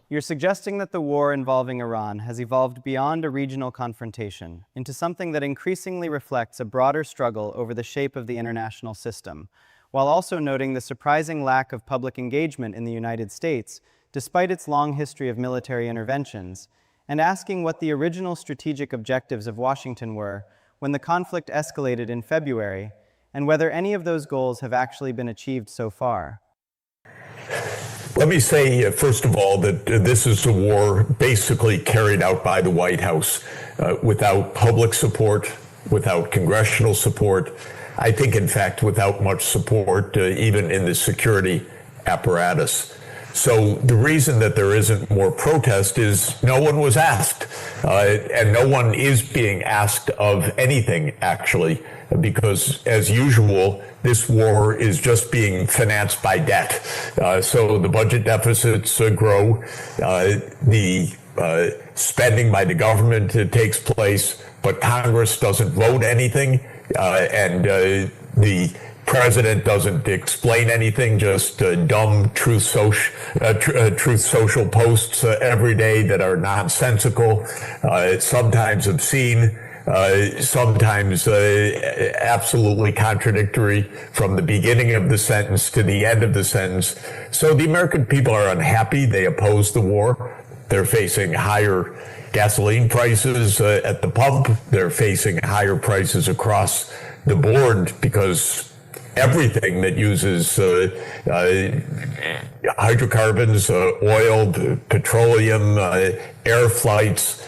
You're suggesting that the war involving Iran has evolved beyond a regional confrontation into something that increasingly reflects a broader struggle over the shape of the international system, while also noting the surprising lack of public engagement in the United States, despite its long history of military interventions, and asking what the original strategic objectives of Washington were when the conflict escalated in February, and whether any of those goals have actually been achieved so far. Let me say, first of all, that this is a war basically carried out by the White House without public support, without congressional support. I think, in fact, without much support, even in the security apparatus. So the reason that there isn't more protest is no one was asked, and no one is being asked of anything, actually, because, as usual, this war is just being financed by debt. So the budget deficits grow, the spending by the government takes place, but Congress doesn't vote anything, and the president doesn't explain anything, just dumb Truth Social posts every day that are nonsensical, sometimes obscene, sometimes absolutely contradictory from the beginning of the sentence to the end of the sentence. So the American people are unhappy. They oppose the war. They're facing higher gasoline prices at the pump. They're facing higher prices across the board because everything that uses hydrocarbons, oil, petroleum, air flights,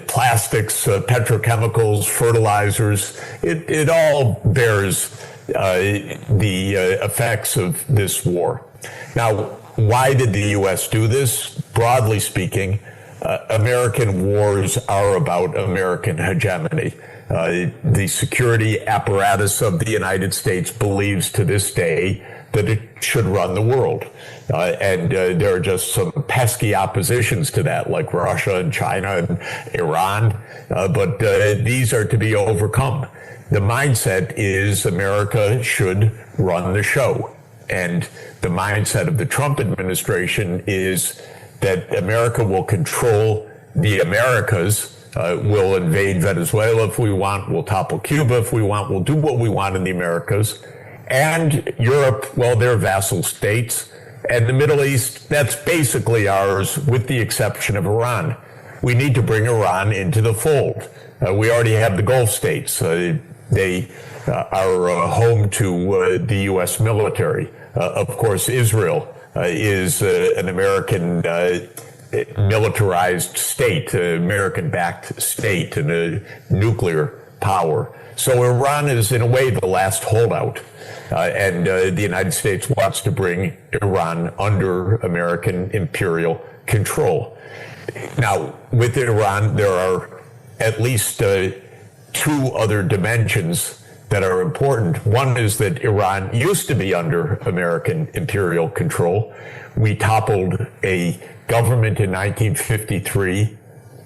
plastics, petrochemicals, fertilizers, it all bears the effects of this war. Now, why did the U.S. do this? Broadly speaking, American wars are about American hegemony. The security apparatus of the United States believes to this day that it should run the world. And there are just some pesky oppositions to that, like Russia and China and Iran. But these are to be overcome. The mindset is America should run the show. And the mindset of the Trump administration is that America will control the Americas. We'll invade Venezuela if we want. We'll topple Cuba if we want. We'll do what we want in the Americas. And Europe, well, they're vassal states. And the Middle East, that's basically ours, with the exception of Iran. We need to bring Iran into the fold. We already have the Gulf states. They are home to the U.S. military. Of course, Israel is an American militarized state, American-backed state, and a nuclear power. So Iran is, in a way, the last holdout. And the United States wants to bring Iran under American imperial control. Now, with Iran, there are at least two other dimensions that are important. One is that Iran used to be under American imperial control. We toppled a government in 1953,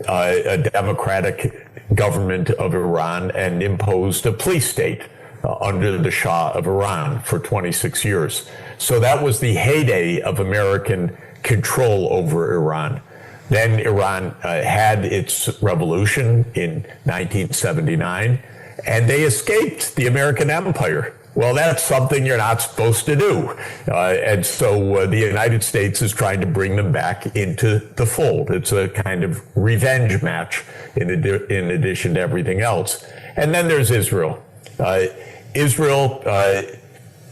a democratic government of Iran, and imposed a police state under the Shah of Iran for 26 years. So that was the heyday of American control over Iran. Then Iran had its revolution in 1979, and they escaped the American empire. Well, that's something you're not supposed to do. And so the United States is trying to bring them back into the fold. It's a kind of revenge match in addition to everything else. And then there's Israel. Israel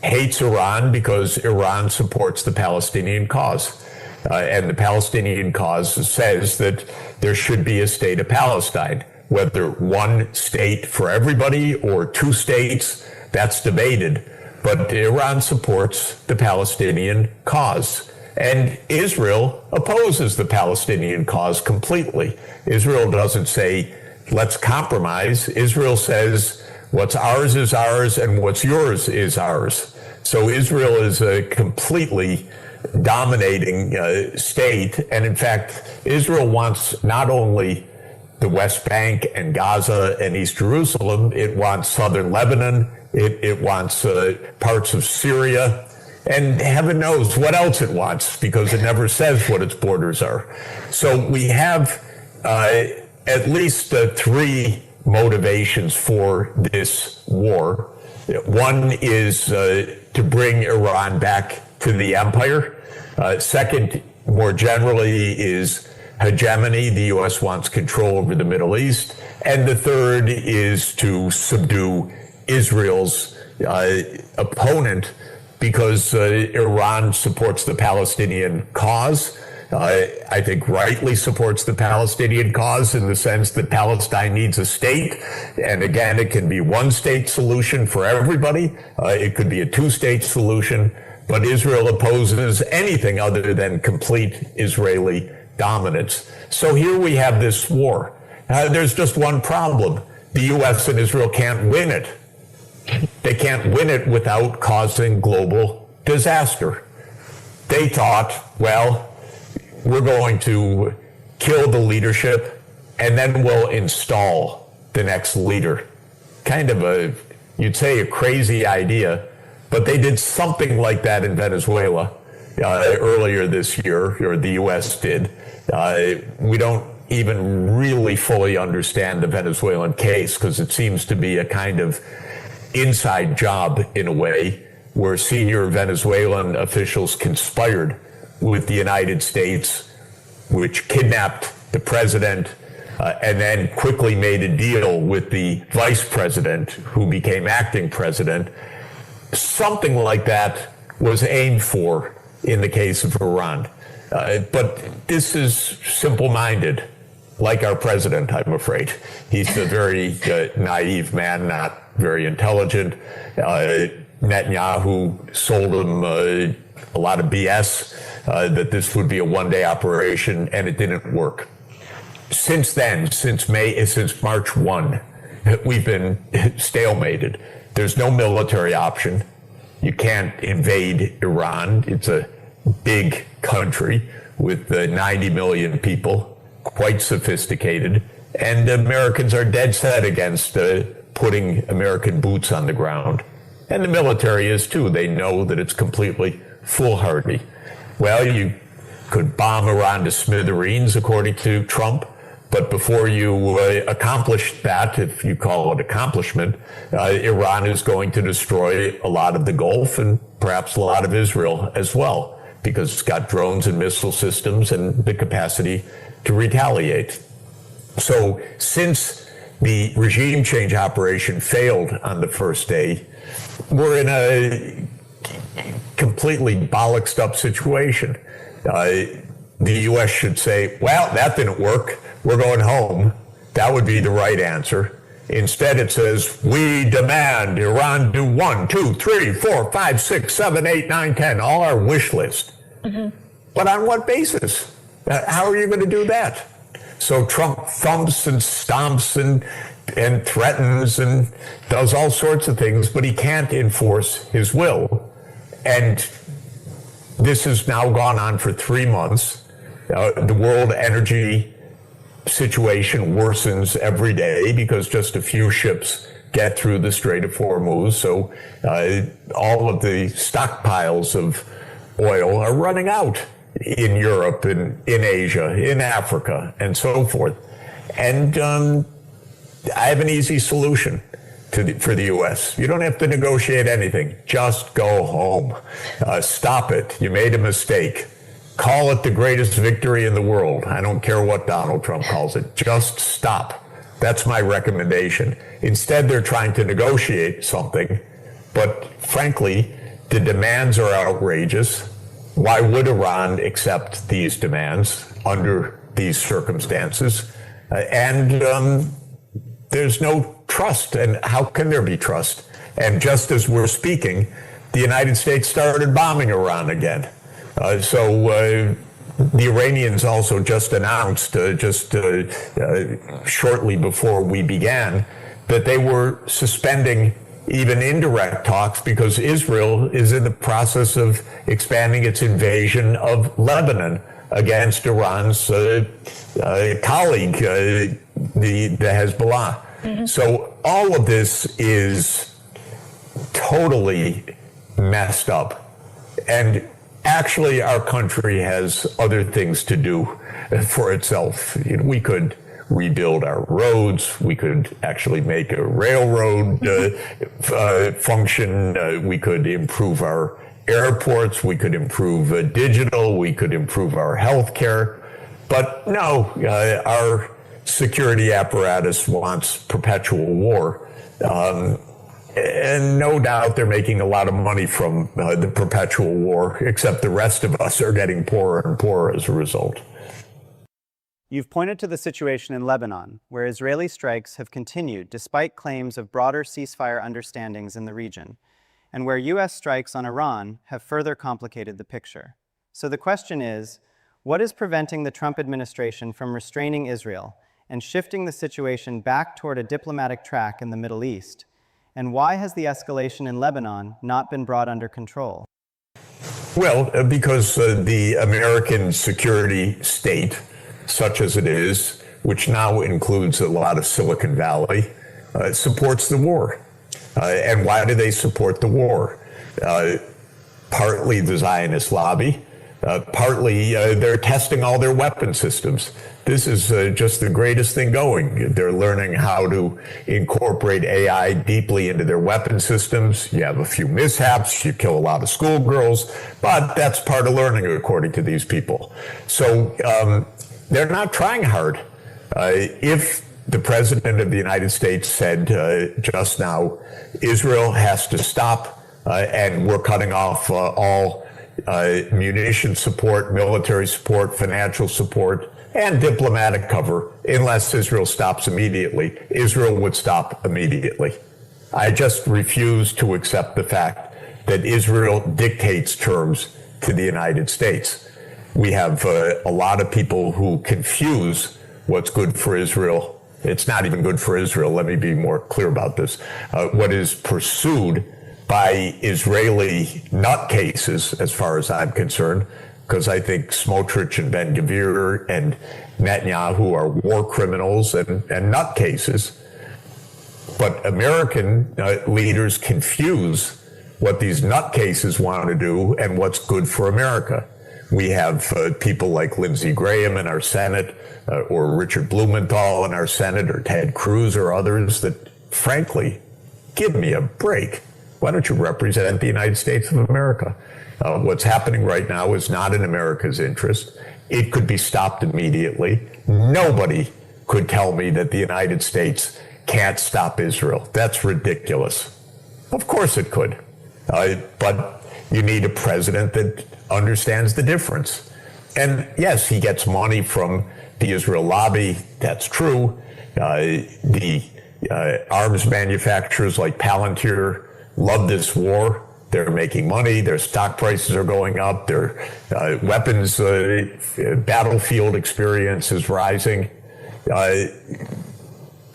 hates Iran because Iran supports the Palestinian cause. And the Palestinian cause says that there should be a state of Palestine. Whether one state for everybody or two states, that's debated. But Iran supports the Palestinian cause. And Israel opposes the Palestinian cause completely. Israel doesn't say, let's compromise. Israel says, what's ours is ours and what's yours is ours. So Israel is a completely dominating state. And in fact, Israel wants not only the West Bank and Gaza and East Jerusalem, it wants southern Lebanon, it wants parts of Syria, And heaven knows what else it wants, because it never says what its borders are. So we have at least three motivations for this war. One is to bring Iran back to the empire. Second, more generally, is hegemony. The U.S. wants control over the Middle East. And the third is to subdue Israel's opponent, because Iran supports the Palestinian cause. I think rightly supports the Palestinian cause in the sense that Palestine needs a state. And again, it can be one state solution for everybody. It could be a two-state solution. But Israel opposes anything other than complete Israeli dominance. So here we have this war. There's just one problem. The U.S. and Israel can't win it. They can't win it without causing global disaster. They thought, well, we're going to kill the leadership and then we'll install the next leader. Kind of you'd say a crazy idea, but they did something like that in Venezuela earlier this year, or the U.S. did. We don't even really fully understand the Venezuelan case, because it seems to be a kind of inside job in a way, where senior Venezuelan officials conspired with the United States, which kidnapped the president and then quickly made a deal with the vice president, who became acting president. Something like that was aimed for in the case of Iran. But this is simple-minded, like our president, I'm afraid. He's a very naive man, not very intelligent. Netanyahu sold him a lot of BS, that this would be a one-day operation, and it didn't work. Since then, since March 1, we've been stalemated. There's no military option. You can't invade Iran. It's a big country with 90 million people, quite sophisticated, and Americans are dead set against putting American boots on the ground. And the military is too. They know that it's completely foolhardy. Well, you could bomb Iran to smithereens, according to Trump, but before you accomplish that, if you call it accomplishment, Iran is going to destroy a lot of the Gulf and perhaps a lot of Israel as well, because it's got drones and missile systems and the capacity to retaliate. So since the regime change operation failed on the first day, we're in a completely bollocksed up situation. The U.S. should say, well, that didn't work. We're going home. That would be the right answer. Instead, it says, we demand Iran do 1, 2, 3, 4, 5, 6, 7, 8, 9, 10, all our wish list. Mm-hmm. But on what basis? How are you going to do that? So Trump thumps and stomps and threatens and does all sorts of things, but he can't enforce his will. And this has now gone on for 3 months. The world energy situation worsens every day because just a few ships get through the Strait of Hormuz. So all of the stockpiles of oil are running out in Europe and in Asia, in Africa, and so forth. And I have an easy solution for the U.S. You don't have to negotiate anything. Just go home. Stop it. You made a mistake. Call it the greatest victory in the world. I don't care what Donald Trump calls it. Just stop. That's my recommendation. Instead, they're trying to negotiate something. But frankly, the demands are outrageous. Why would Iran accept these demands under these circumstances? And there's no trust. And how can there be trust? And just as we're speaking, the United States started bombing Iran again. So the Iranians also just announced, shortly before we began, that they were suspending even indirect talks because Israel is in the process of expanding its invasion of Lebanon against Iran's colleague, the Hezbollah. Mm-hmm. So all of this is totally messed up. And actually, our country has other things to do for itself. We could rebuild our roads. We could actually make a railroad function. We could improve our airports. We could improve digital. We could improve our healthcare. But no, our security apparatus wants perpetual war. And no doubt they're making a lot of money from the perpetual war, except the rest of us are getting poorer and poorer as a result. You've pointed to the situation in Lebanon, where Israeli strikes have continued despite claims of broader ceasefire understandings in the region, and where U.S. strikes on Iran have further complicated the picture. So the question is, what is preventing the Trump administration from restraining Israel and shifting the situation back toward a diplomatic track in the Middle East? And why has the escalation in Lebanon not been brought under control? Well, because the American security state, such as it is, which now includes a lot of Silicon Valley, supports the war. And why do they support the war? Partly the Zionist lobby, partly they're testing all their weapon systems. This is just the greatest thing going. They're learning how to incorporate AI deeply into their weapon systems. You have a few mishaps, you kill a lot of schoolgirls, but that's part of learning, according to these people. So they're not trying hard. If the President of the United States said just now, Israel has to stop and we're cutting off all munition support, military support, financial support, and diplomatic cover, unless Israel stops immediately. Israel would stop immediately. I just refuse to accept the fact that Israel dictates terms to the United States. We have a lot of people who confuse what's good for Israel. It's not even good for Israel. Let me be more clear about this. What is pursued by Israeli nutcases, as far as I'm concerned, because I think Smotrich and Ben-Gvir and Netanyahu are war criminals and nutcases. But American leaders confuse what these nutcases want to do and what's good for America. We have people like Lindsey Graham in our Senate, or Richard Blumenthal in our Senate, or Ted Cruz or others that, frankly, give me a break. Why don't you represent the United States of America? What's happening right now is not in America's interest. It could be stopped immediately. Nobody could tell me that the United States can't stop Israel. That's ridiculous. Of course it could. But you need a president that understands the difference. And yes, he gets money from the Israel lobby. That's true. The arms manufacturers like Palantir love this war. They're making money. Their stock prices are going up. Their weapons battlefield experience is rising.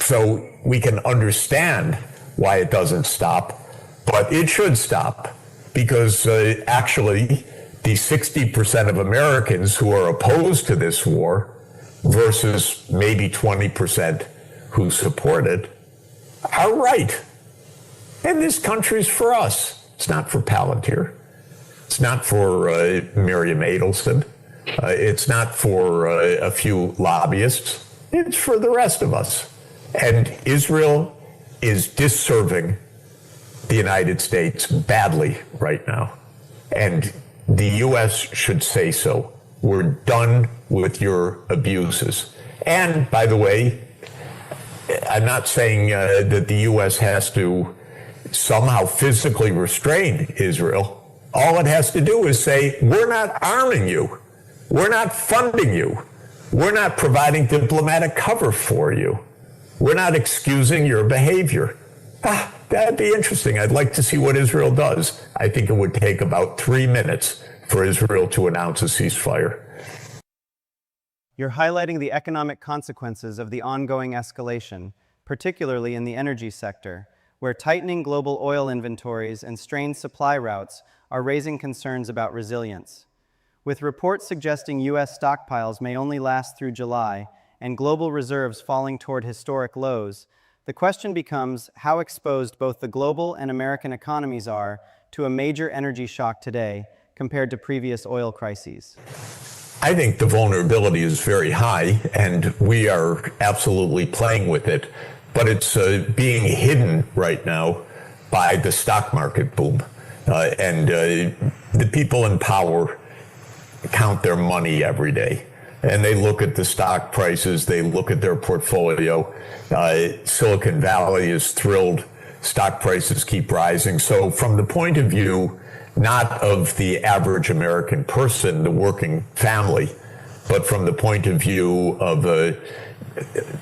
So we can understand why it doesn't stop, but it should stop, because actually the 60% of Americans who are opposed to this war versus maybe 20% who support it are right. And this country's for us. It's not for Palantir. It's not for Miriam Adelson. It's not for a few lobbyists. It's for the rest of us. And Israel is disserving the United States badly right now. And the U.S. should say so. We're done with your abuses. And, by the way, I'm not saying that the U.S. has to somehow physically restrain Israel. All it has to do is say, we're not arming you. We're not funding you. We're not providing diplomatic cover for you. We're not excusing your behavior. That'd be interesting. I'd like to see what Israel does. I think it would take about 3 minutes for Israel to announce a ceasefire. You're highlighting the economic consequences of the ongoing escalation, particularly in the energy sector, where tightening global oil inventories and strained supply routes are raising concerns about resilience. With reports suggesting U.S. stockpiles may only last through July and global reserves falling toward historic lows, the question becomes how exposed both the global and American economies are to a major energy shock today, compared to previous oil crises? I think the vulnerability is very high, and we are absolutely playing with it, but it's being hidden right now by the stock market boom. And the people in power count their money every day. And they look at the stock prices, they look at their portfolio. Silicon Valley is thrilled. Stock prices keep rising. So from the point of view, not of the average American person, the working family, but from the point of view of a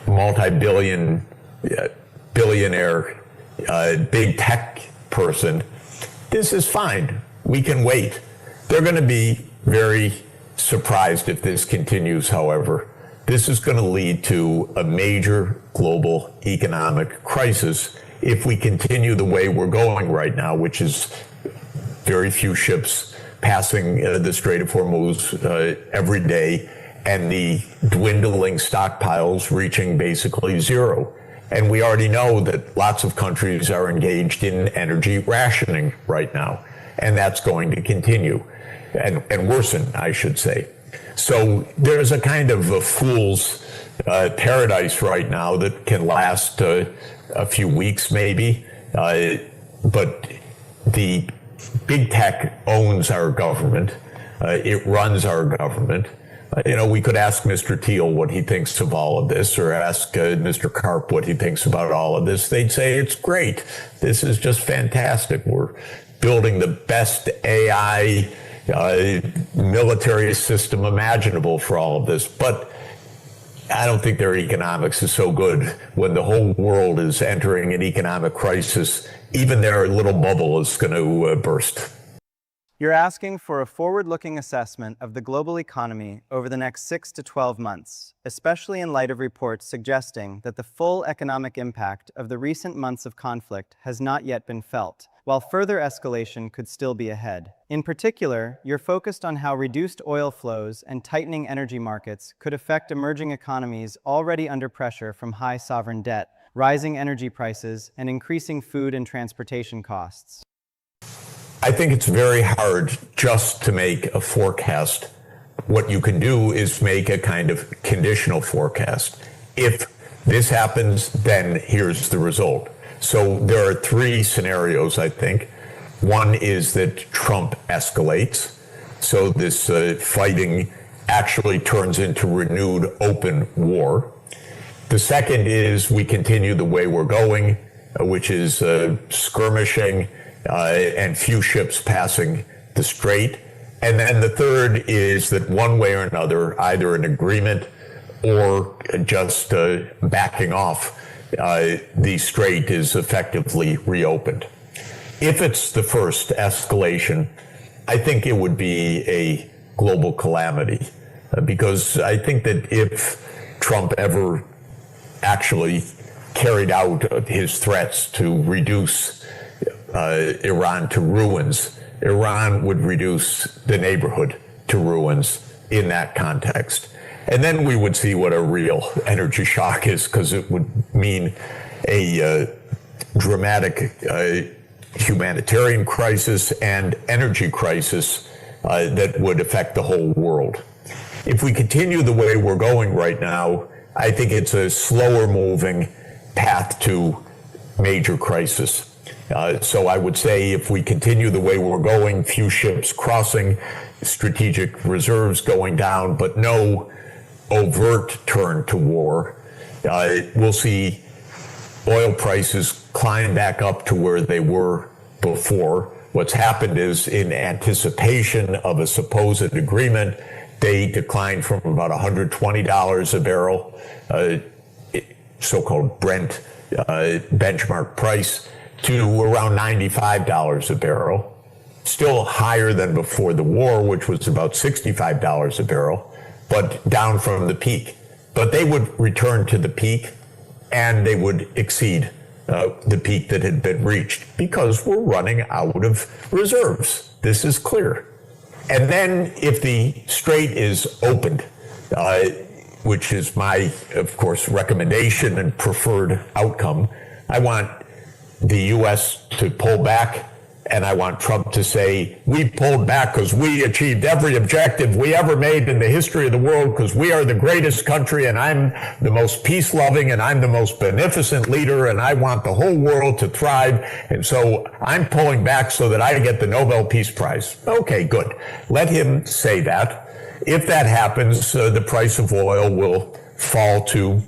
multi-billionaire, big tech person, this is fine. We can wait. They're going to be very surprised if this continues, however. This is going to lead to a major global economic crisis if we continue the way we're going right now, which is very few ships passing the Strait of Hormuz every day, and the dwindling stockpiles reaching basically zero. And we already know that lots of countries are engaged in energy rationing right now, and that's going to continue and worsen, I should say. So there's a kind of a fool's paradise right now that can last a few weeks maybe, but the big tech owns our government. It runs our government. We could ask Mr. Thiel what he thinks of all of this, or ask Mr. Karp what he thinks about all of this. They'd say it's great. This is just fantastic. We're building the best AI military system imaginable for all of this. But I don't think their economics is so good when the whole world is entering an economic crisis. Even their little bubble is going to burst. You're asking for a forward-looking assessment of the global economy over the next 6 to 12 months, especially in light of reports suggesting that the full economic impact of the recent months of conflict has not yet been felt, while further escalation could still be ahead. In particular, you're focused on how reduced oil flows and tightening energy markets could affect emerging economies already under pressure from high sovereign debt, rising energy prices, and increasing food and transportation costs. I think it's very hard just to make a forecast. What you can do is make a kind of conditional forecast. If this happens, then here's the result. So there are three scenarios, I think. One is that Trump escalates. So this fighting actually turns into renewed open war. The second is we continue the way we're going, which is skirmishing, and few ships passing the strait. And then the third is that one way or another, either an agreement or just backing off, the strait is effectively reopened. If it's the first escalation, I think it would be a global calamity, because I think that if Trump ever actually carried out his threats to reduce Iran to ruins, Iran would reduce the neighborhood to ruins in that context. And then we would see what a real energy shock is, because it would mean a dramatic humanitarian crisis and energy crisis that would affect the whole world. If we continue the way we're going right now, I think it's a slower moving path to major crisis. So I would say if we continue the way we're going, few ships crossing, strategic reserves going down, but no overt turn to war, we'll see oil prices climb back up to where they were before. What's happened is, in anticipation of a supposed agreement, they declined from about $120 a barrel, so-called Brent benchmark price, to around $95 a barrel. Still higher than before the war, which was about $65 a barrel, but down from the peak. But they would return to the peak, and they would exceed the peak that had been reached, because we're running out of reserves. This is clear. And then if the strait is opened, which is my, of course, recommendation and preferred outcome, I want the U.S. to pull back And I want Trump to say, we pulled back because we achieved every objective we ever made in the history of the world because we are the greatest country and I'm the most peace-loving and I'm the most beneficent leader and I want the whole world to thrive. And so I'm pulling back so that I get the Nobel Peace Prize. Okay, good. Let him say that. If that happens, the price of oil will fall to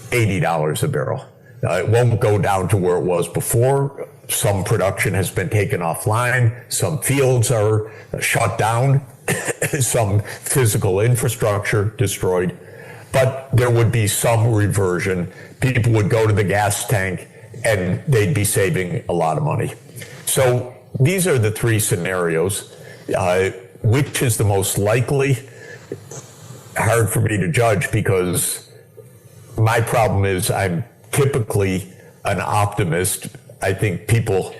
$80 a barrel. It won't go down to where it was before. Some production has been taken offline. Some fields are shut down. Some physical infrastructure destroyed. But there would be some reversion. People would go to the gas tank and they'd be saving a lot of money. So these are the three scenarios. Which is the most likely? Hard for me to judge because my problem is I'm typically an optimist. I think people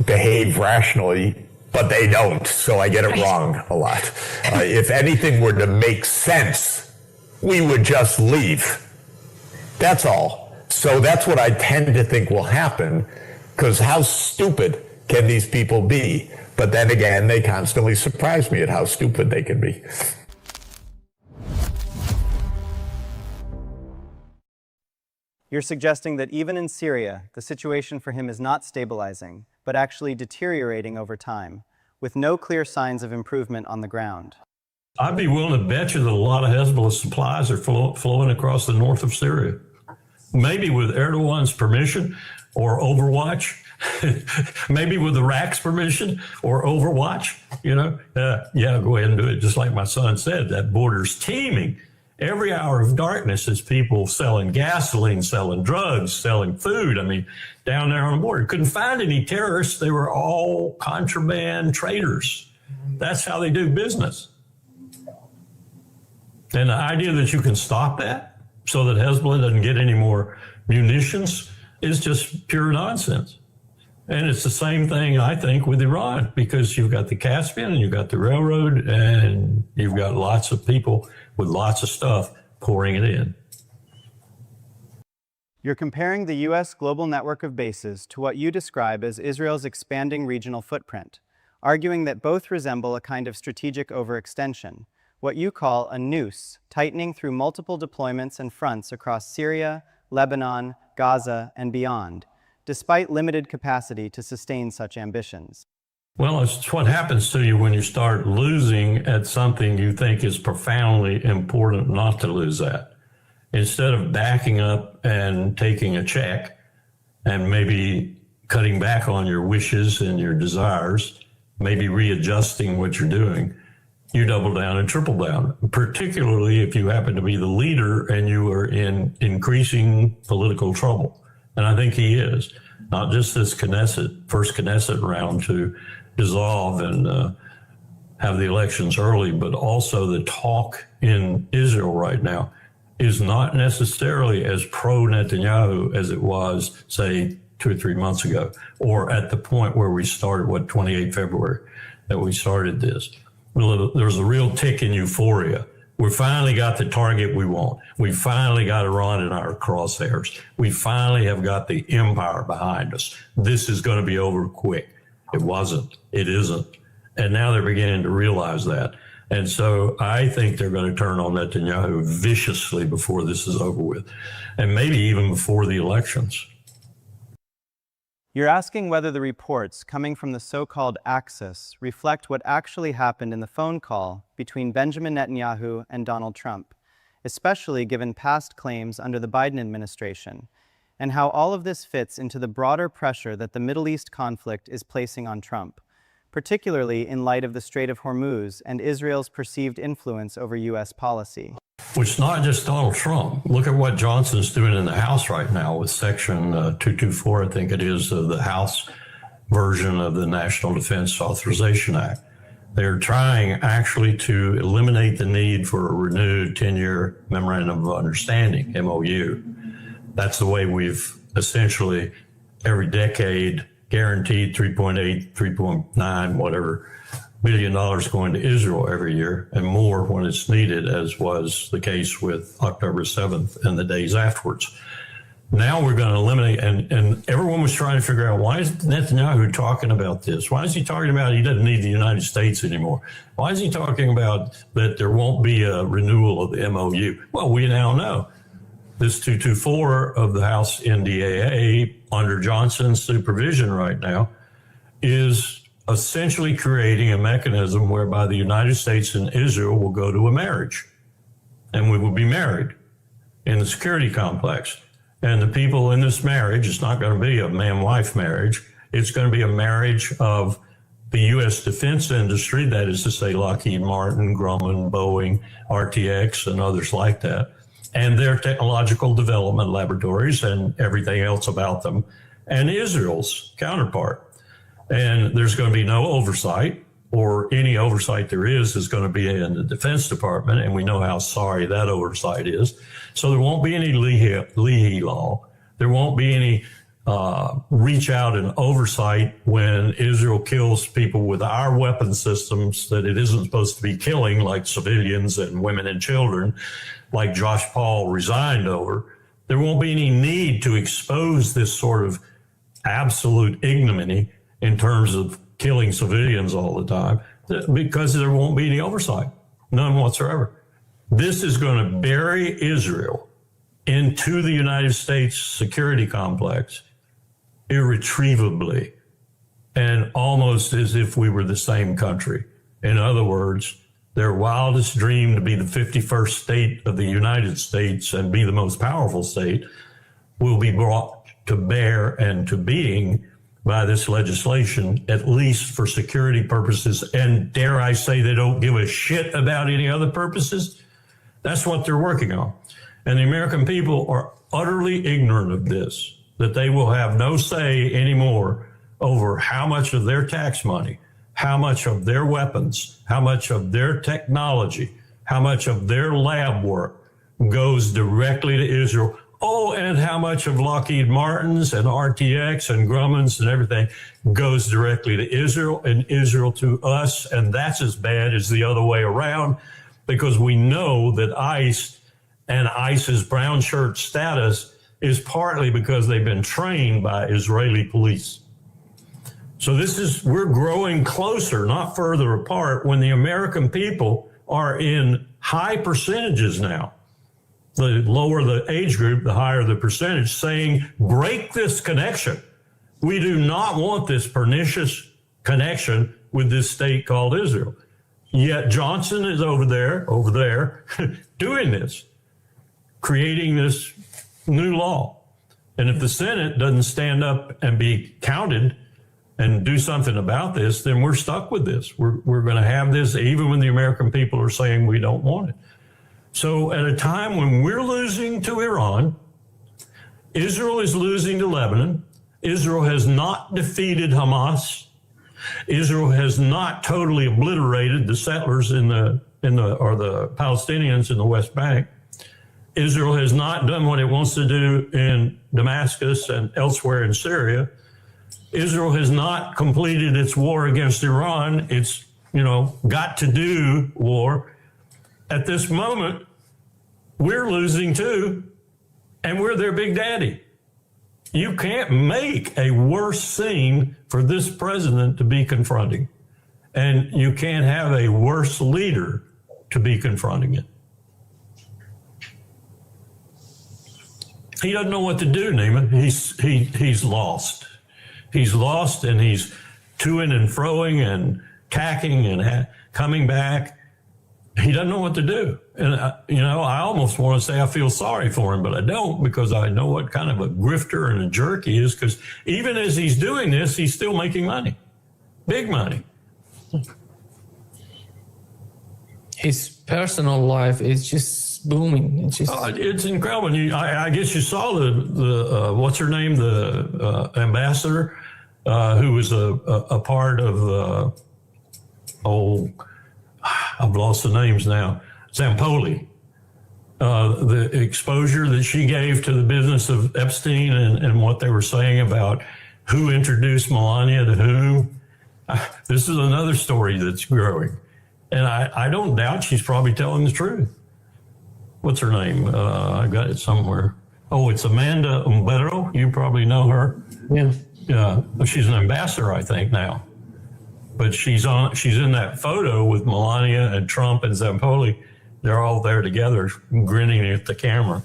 behave rationally, but they don't, so I get it wrong a lot. If anything were to make sense, we would just leave. That's all. So that's what I tend to think will happen, because how stupid can these people be? But then again, they constantly surprise me at how stupid they can be. You're suggesting that even in Syria, the situation for him is not stabilizing, but actually deteriorating over time, with no clear signs of improvement on the ground. I'd be willing to bet you that a lot of Hezbollah supplies are flowing across the north of Syria. Maybe with Erdogan's permission or Overwatch, maybe with Iraq's permission or Overwatch, yeah, go ahead and do it. Just like my son said, that border's teeming. Every hour of darkness is people selling gasoline, selling drugs, selling food. I mean, down there on the border, couldn't find any terrorists. They were all contraband traders. That's how they do business. And the idea that you can stop that so that Hezbollah doesn't get any more munitions is just pure nonsense. And it's the same thing, I think, with Iran, because you've got the Caspian and you've got the railroad and you've got lots of people with lots of stuff pouring it in. You're comparing the U.S. global network of bases to what you describe as Israel's expanding regional footprint, arguing that both resemble a kind of strategic overextension, what you call a noose, tightening through multiple deployments and fronts across Syria, Lebanon, Gaza, and beyond, despite limited capacity to sustain such ambitions. Well, it's what happens to you when you start losing at something you think is profoundly important not to lose at. Instead of backing up and taking a check and maybe cutting back on your wishes and your desires, maybe readjusting what you're doing, you double down and triple down, particularly if you happen to be the leader and you are in increasing political trouble. And I think he is, not just this first Knesset round to dissolve and have the elections early, but also the talk in Israel right now is not necessarily as pro-Netanyahu as it was, say, 2 or 3 months ago, or at the point where we started, 28 February, that we started this. Well, there's a real tick in euphoria. We finally got the target we want. We finally got Iran in our crosshairs. We finally have got the empire behind us. This is going to be over quick. It wasn't. It isn't. And now they're beginning to realize that. And so I think they're going to turn on Netanyahu viciously before this is over with, and maybe even before the elections. You're asking whether the reports coming from the so-called Axis reflect what actually happened in the phone call between Benjamin Netanyahu and Donald Trump, especially given past claims under the Biden administration, and how all of this fits into the broader pressure that the Middle East conflict is placing on Trump, particularly in light of the Strait of Hormuz and Israel's perceived influence over U.S. policy. Which is not just Donald Trump. Look at what Johnson's doing in the House right now with Section 224, I think it is, of the House version of the National Defense Authorization Act. They're trying actually to eliminate the need for a renewed 10-year Memorandum of Understanding, MOU. That's the way we've essentially every decade guaranteed 3.8, 3.9, whatever, $1 billion going to Israel every year, and more when it's needed, as was the case with October 7th and the days afterwards. Now we're going to eliminate, and everyone was trying to figure out, why is Netanyahu talking about this? Why is he talking about he doesn't need the United States anymore? Why is he talking about that there won't be a renewal of the MOU? Well, we now know. This 224 of the House NDAA under Johnson's supervision right now is essentially creating a mechanism whereby the United States and Israel will go to a marriage, and we will be married in the security complex. And the people in this marriage, it's not going to be a man-wife marriage. It's going to be a marriage of the U.S. defense industry, that is to say Lockheed Martin, Grumman, Boeing, RTX, and others like that, and their technological development laboratories and everything else about them, and Israel's counterpart. And there's going to be no oversight, or any oversight there is going to be in the Defense Department, and we know how sorry that oversight is. So there won't be any Leahy law. There won't be any reach out and oversight when Israel kills people with our weapon systems that it isn't supposed to be killing, like civilians and women and children, like Josh Paul resigned over. There won't be any need to expose this sort of absolute ignominy in terms of killing civilians all the time, because there won't be any oversight, none whatsoever. This is going to bury Israel into the United States security complex irretrievably, and almost as if we were the same country. In other words, their wildest dream to be the 51st state of the United States and be the most powerful state will be brought to bear and to being by this legislation, at least for security purposes. And dare I say, they don't give a shit about any other purposes. That's what they're working on. And the American people are utterly ignorant of this, that they will have no say anymore over how much of their tax money, how much of their weapons, how much of their technology, how much of their lab work goes directly to Israel. Oh, and how much of Lockheed Martin's and RTX and Grumman's and everything goes directly to Israel, and Israel to us. And that's as bad as the other way around, because we know that ICE and ICE's brown shirt status is partly because they've been trained by Israeli police. So we're growing closer, not further apart, when the American people are in high percentages now. The lower the age group, the higher the percentage, saying, break this connection. We do not want this pernicious connection with this state called Israel. Yet Johnson is over there, doing this, creating this new law. And if the Senate doesn't stand up and be counted and do something about this, then we're stuck with this. We're going to have this even when the American people are saying we don't want it. So at a time when we're losing to Iran, Israel is losing to Lebanon, Israel has not defeated Hamas, Israel has not totally obliterated the settlers or the Palestinians in the West Bank. Israel has not done what it wants to do in Damascus and elsewhere in Syria. Israel has not completed its war against Iran. It's, got to do war. At this moment, we're losing too, and we're their big daddy. You can't make a worse scene for this president to be confronting, and you can't have a worse leader to be confronting it. He doesn't know what to do, Neiman. He's lost. He's lost, and he's toing and froing and tacking and coming back. He doesn't know what to do. And, I almost want to say I feel sorry for him, but I don't, because I know what kind of a grifter and a jerk he is, because even as he's doing this, he's still making money, big money. His personal life is just booming. It's incredible. I guess you saw the what's her name, the ambassador, who was a part of I've lost the names now. Zampoli. The exposure that she gave to the business of Epstein and what they were saying about who introduced Melania to whom. This is another story that's growing. And I don't doubt she's probably telling the truth. What's her name? I got it somewhere. Oh, it's Amanda Umbero. You probably know her. Yeah. Yeah, she's an ambassador, I think, now. But she's in that photo with Melania and Trump and Zampoli. They're all there together, grinning at the camera.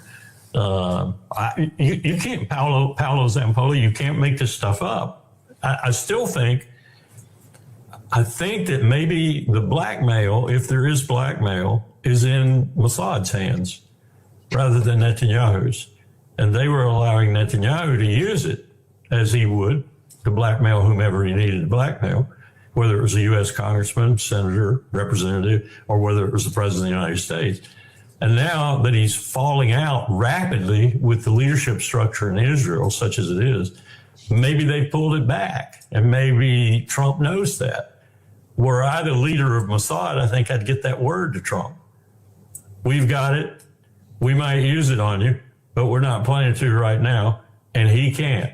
You can't, Paolo Zampoli, you can't make this stuff up. I still think that maybe the blackmail, if there is blackmail, is in Mossad's hands rather than Netanyahu's. And they were allowing Netanyahu to use it as he would to blackmail whomever he needed to blackmail, whether it was a U.S. congressman, senator, representative, or whether it was the president of the United States. And now that he's falling out rapidly with the leadership structure in Israel, such as it is, maybe they pulled it back. And maybe Trump knows that. Were I the leader of Mossad, I think I'd get that word to Trump. We've got it. We might use it on you, but we're not planning to right now. And he can't.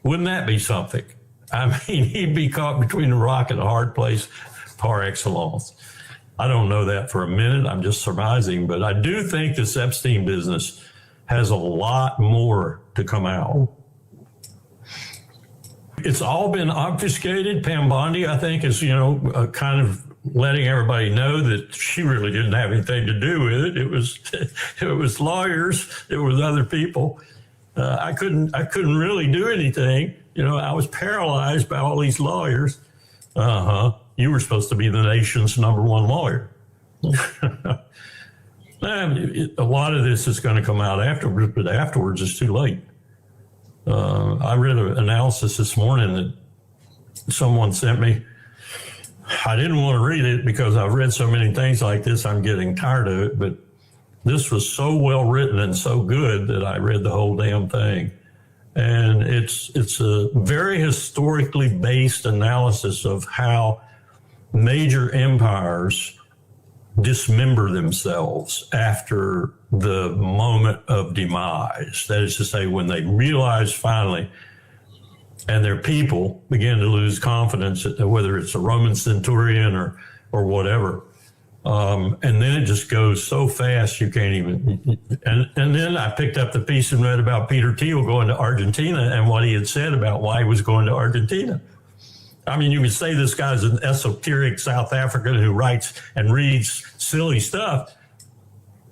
Wouldn't that be something? I mean, he'd be caught between a rock and a hard place par excellence. I don't know that for a minute. I'm just surmising. But I do think this Epstein business has a lot more to come out. It's all been obfuscated. Pam Bondi, I think, is, kind of letting everybody know that she really didn't have anything to do with it. It was lawyers. It was other people. I couldn't really do anything. I was paralyzed by all these lawyers. You were supposed to be the nation's number one lawyer. A lot of this is going to come out afterwards, but afterwards it's too late. I read an analysis this morning that someone sent me. I didn't want to read it because I've read so many things like this, I'm getting tired of it, but this was so well written and so good that I read the whole damn thing. And it's a very historically based analysis of how major empires dismember themselves after the moment of demise. That is to say, when they realize finally, and their people begin to lose confidence, whether it's a Roman centurion or whatever. And then it just goes so fast you can't even. And then I picked up the piece and read about Peter Thiel going to Argentina and what he had said about why he was going to Argentina. I mean, you could say this guy's an esoteric South African who writes and reads silly stuff,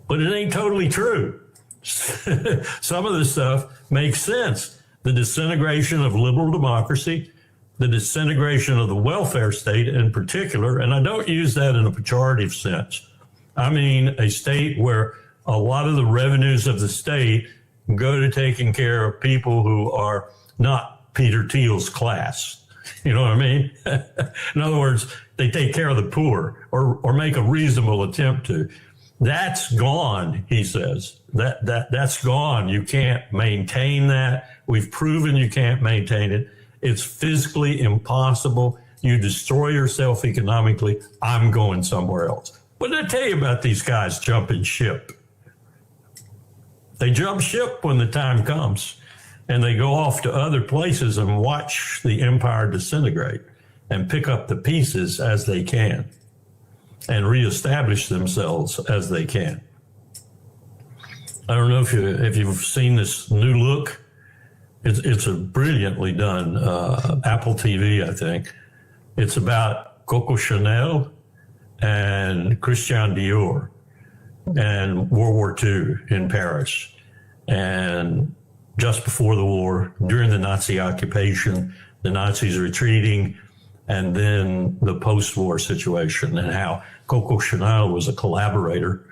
but it ain't totally true. Some of this stuff makes sense. The disintegration of liberal democracy, the disintegration of the welfare state in particular, and I don't use that in a pejorative sense. I mean a state where a lot of the revenues of the state go to taking care of people who are not Peter Thiel's class. You know what I mean? In other words, they take care of the poor or make a reasonable attempt to. That's gone, he says. That's gone. You can't maintain that. We've proven you can't maintain it. It's physically impossible. You destroy yourself economically. I'm going somewhere else. What did I tell you about these guys jumping ship? They jump ship when the time comes, and they go off to other places and watch the empire disintegrate and pick up the pieces as they can and reestablish themselves as they can. I don't know if you've seen this new look. It's a brilliantly done Apple TV, I think. It's about Coco Chanel and Christian Dior and World War II in Paris. And just before the war, during the Nazi occupation, the Nazis retreating, and then the post-war situation and how Coco Chanel was a collaborator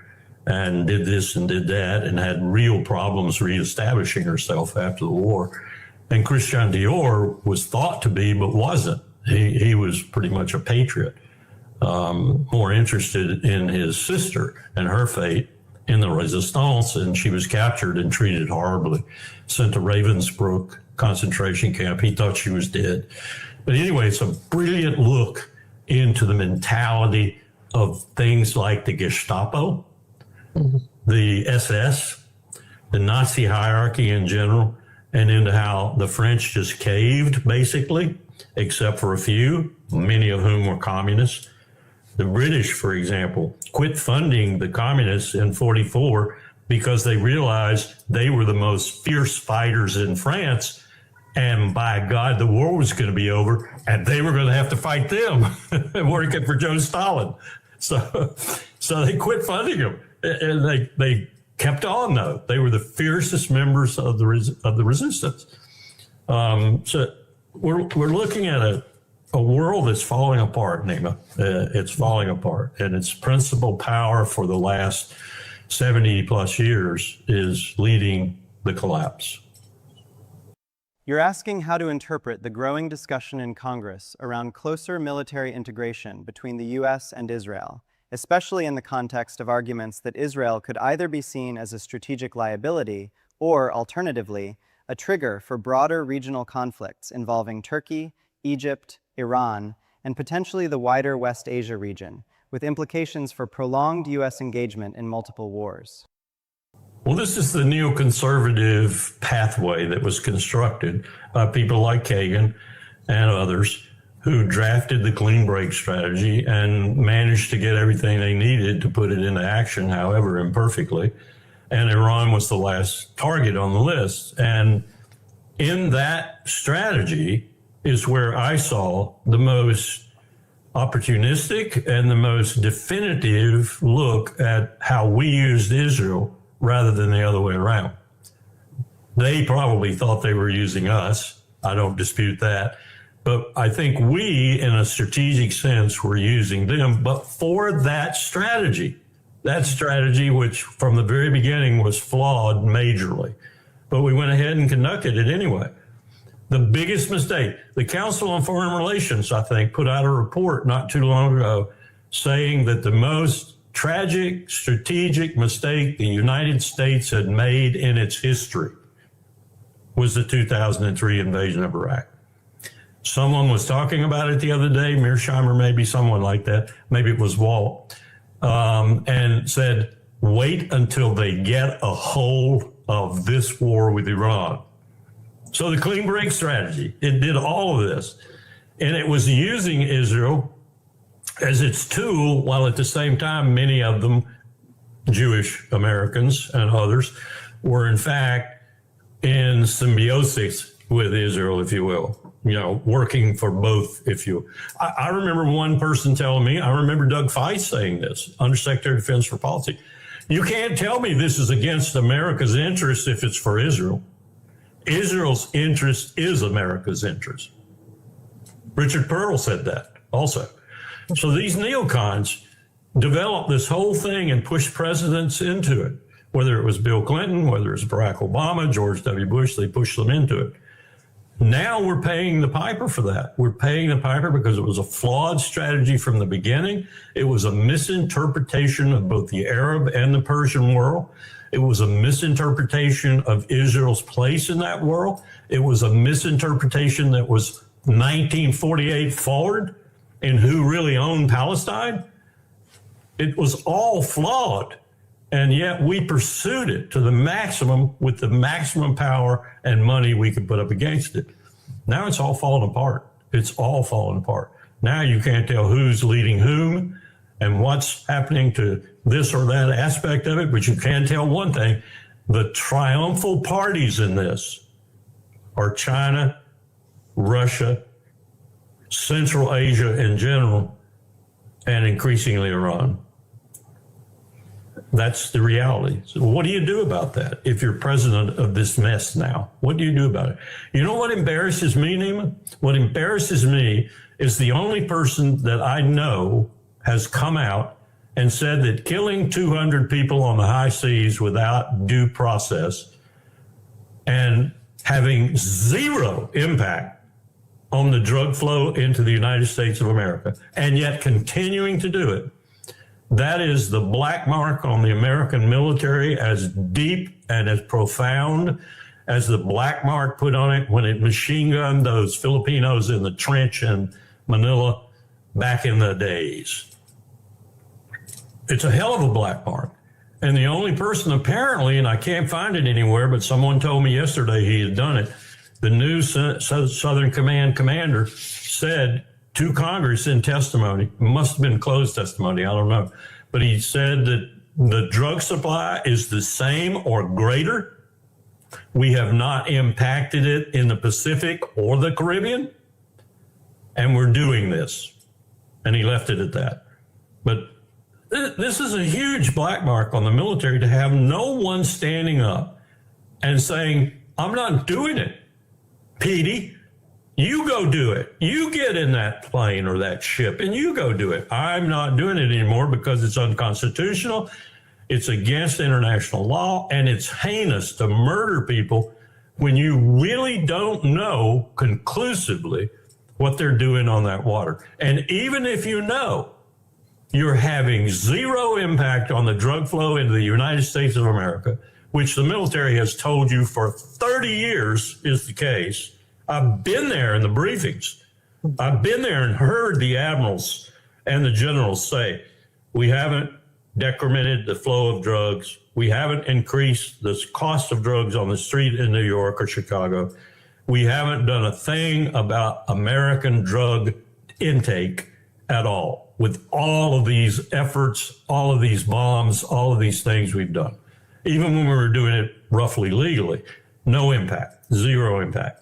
and did this and did that and had real problems reestablishing herself after the war. And Christian Dior was thought to be, but wasn't. He was pretty much a patriot, more interested in his sister and her fate in the Resistance, and she was captured and treated horribly, sent to Ravensbrück concentration camp. He thought she was dead. But anyway, it's a brilliant look into the mentality of things like the Gestapo, the SS, the Nazi hierarchy in general, and into how the French just caved, basically, except for a few, many of whom were communists. The British, for example, quit funding the communists in 1944 because they realized they were the most fierce fighters in France. And by God, the war was going to be over, and they were going to have to fight them, working for Joe Stalin. So they quit funding them, and they kept on though. They were the fiercest members of the resistance. So we're looking at a world that's falling apart, Nima. It's falling apart, and its principal power for the last 70 plus years is leading the collapse. You're asking how to interpret the growing discussion in Congress around closer military integration between the U.S. and Israel, especially in the context of arguments that Israel could either be seen as a strategic liability or, alternatively, a trigger for broader regional conflicts involving Turkey, Egypt, Iran, and potentially the wider West Asia region, with implications for prolonged U.S. engagement in multiple wars. Well, this is the neoconservative pathway that was constructed by people like Kagan and others who drafted the clean break strategy and managed to get everything they needed to put it into action, however imperfectly. And Iran was the last target on the list. And in that strategy is where I saw the most opportunistic and the most definitive look at how we used Israel rather than the other way around. They probably thought they were using us. I don't dispute that. But I think we, in a strategic sense, were using them, but for that strategy which from the very beginning was flawed majorly. But we went ahead and conducted it anyway. The biggest mistake, the Council on Foreign Relations, I think, put out a report not too long ago saying that the most tragic strategic mistake the United States had made in its history was the 2003 invasion of Iraq. Someone was talking about it the other day, Mearsheimer, maybe someone like that, maybe it was Walt, and said, wait until they get a hold of this war with Iran. So the clean break strategy, it did all of this. And it was using Israel as its tool, while at the same time, many of them, Jewish Americans and others, were in fact in symbiosis with Israel, if you will, working for both, if you. I remember one person telling me, I remember Doug Feist saying this, Undersecretary of Defense for Policy. You can't tell me this is against America's interest if it's for Israel. Israel's interest is America's interest. Richard Pearl said that also. So these neocons developed this whole thing and pushed presidents into it, whether it was Bill Clinton, whether it was Barack Obama, George W. Bush, they pushed them into it. Now we're paying the piper for that. We're paying the piper because it was a flawed strategy from the beginning. It was a misinterpretation of both the Arab and the Persian world. It was a misinterpretation of Israel's place in that world. It was a misinterpretation that was 1948 forward and who really owned Palestine. It was all flawed. And yet we pursued it to the maximum with the maximum power and money we could put up against it. Now it's all falling apart. It's all falling apart. Now you can't tell who's leading whom and what's happening to this or that aspect of it, but you can tell one thing. The triumphal parties in this are China, Russia, Central Asia in general, and increasingly Iran. That's the reality. So what do you do about that if you're president of this mess now? What do you do about it? You know what embarrasses me, Neiman? What embarrasses me is the only person that I know has come out and said that killing 200 people on the high seas without due process and having zero impact on the drug flow into the United States of America, and yet continuing to do it, that is the black mark on the American military, as deep and as profound as the black mark put on it when it machine gunned those Filipinos in the trench in Manila back in the days. It's a hell of a black mark. And the only person apparently, and I can't find it anywhere, but someone told me yesterday he had done it, the new Southern Command commander said to Congress in testimony, must have been closed testimony, I don't know, but he said that The drug supply is the same or greater. We have not impacted it in the Pacific or the Caribbean, and we're doing this. And he left it at that. But this is a huge black mark on the military to have no one standing up and saying, I'm not doing it. Petey, you go do it. You get in that plane or that ship and you go do it. I'm not doing it anymore because it's unconstitutional. It's against international law, and it's heinous to murder people when you really don't know conclusively what they're doing on that water. And even if you know, you're having zero impact on the drug flow into the United States of America, which the military has told you for 30 years is the case. I've been there in the briefings. I've been there and heard the admirals and the generals say, we haven't decremented the flow of drugs. We haven't increased the cost of drugs on the street in New York or Chicago. We haven't done a thing about American drug intake at all. With all of these efforts, all of these bombs, all of these things we've done. Even when we were doing it roughly legally, no impact, zero impact.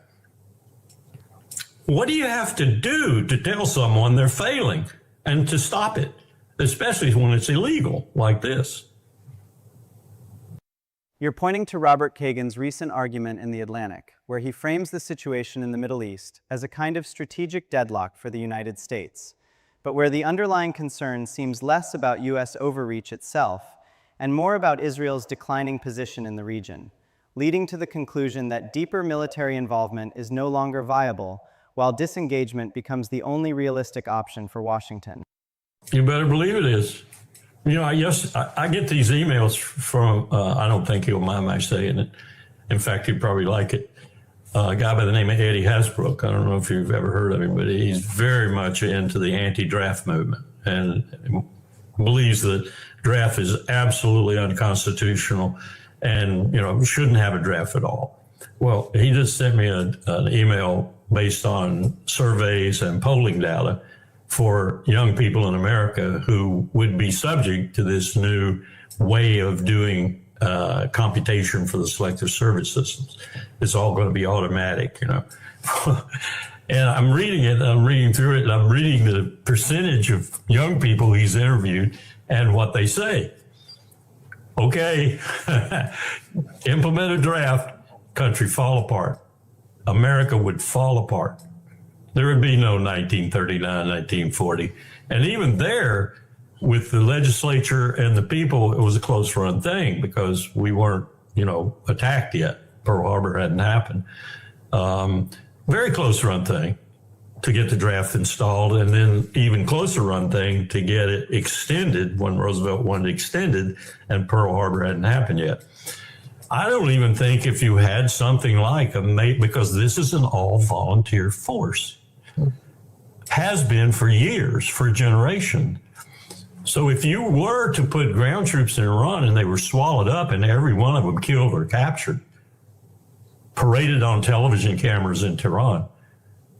What do you have to do to tell someone they're failing and to stop it, especially when it's illegal like this? You're pointing to Robert Kagan's recent argument in The Atlantic, where he frames the situation in the Middle East as a kind of strategic deadlock for the United States, but where the underlying concern seems less about U.S. overreach itself and more about Israel's declining position in the region, leading to the conclusion that deeper military involvement is no longer viable, while disengagement becomes the only realistic option for Washington. You better believe it is. You know, I get these emails from, I don't think he'll mind my saying it. In fact, he'd probably like it. A guy by the name of Eddie Hasbrook. I don't know if you've ever heard of him, but he's very much into the anti-draft movement and believes that draft is absolutely unconstitutional and, you know, shouldn't have a draft at all. Well, he just sent me an email based on surveys and polling data for young people in America who would be subject to this new way of doing computation for the selective service systems. It's all going to be automatic, you know. And I'm reading it, I'm reading through it, and I'm reading the percentage of young people he's interviewed and what they say. Okay, implement a draft, country fall apart. America would fall apart. There would be no 1939, 1940. And even there, with the legislature and the people, it was a close run thing because we weren't, you know, attacked yet. Pearl Harbor hadn't happened. Very close run thing to get the draft installed, and then even closer run thing to get it extended when Roosevelt wanted it extended and Pearl Harbor hadn't happened yet. I don't even think if you had something like because this is an all volunteer force, has been for years, for a generation. So if you were to put ground troops in Iran and they were swallowed up and every one of them killed or captured, paraded on television cameras in Tehran,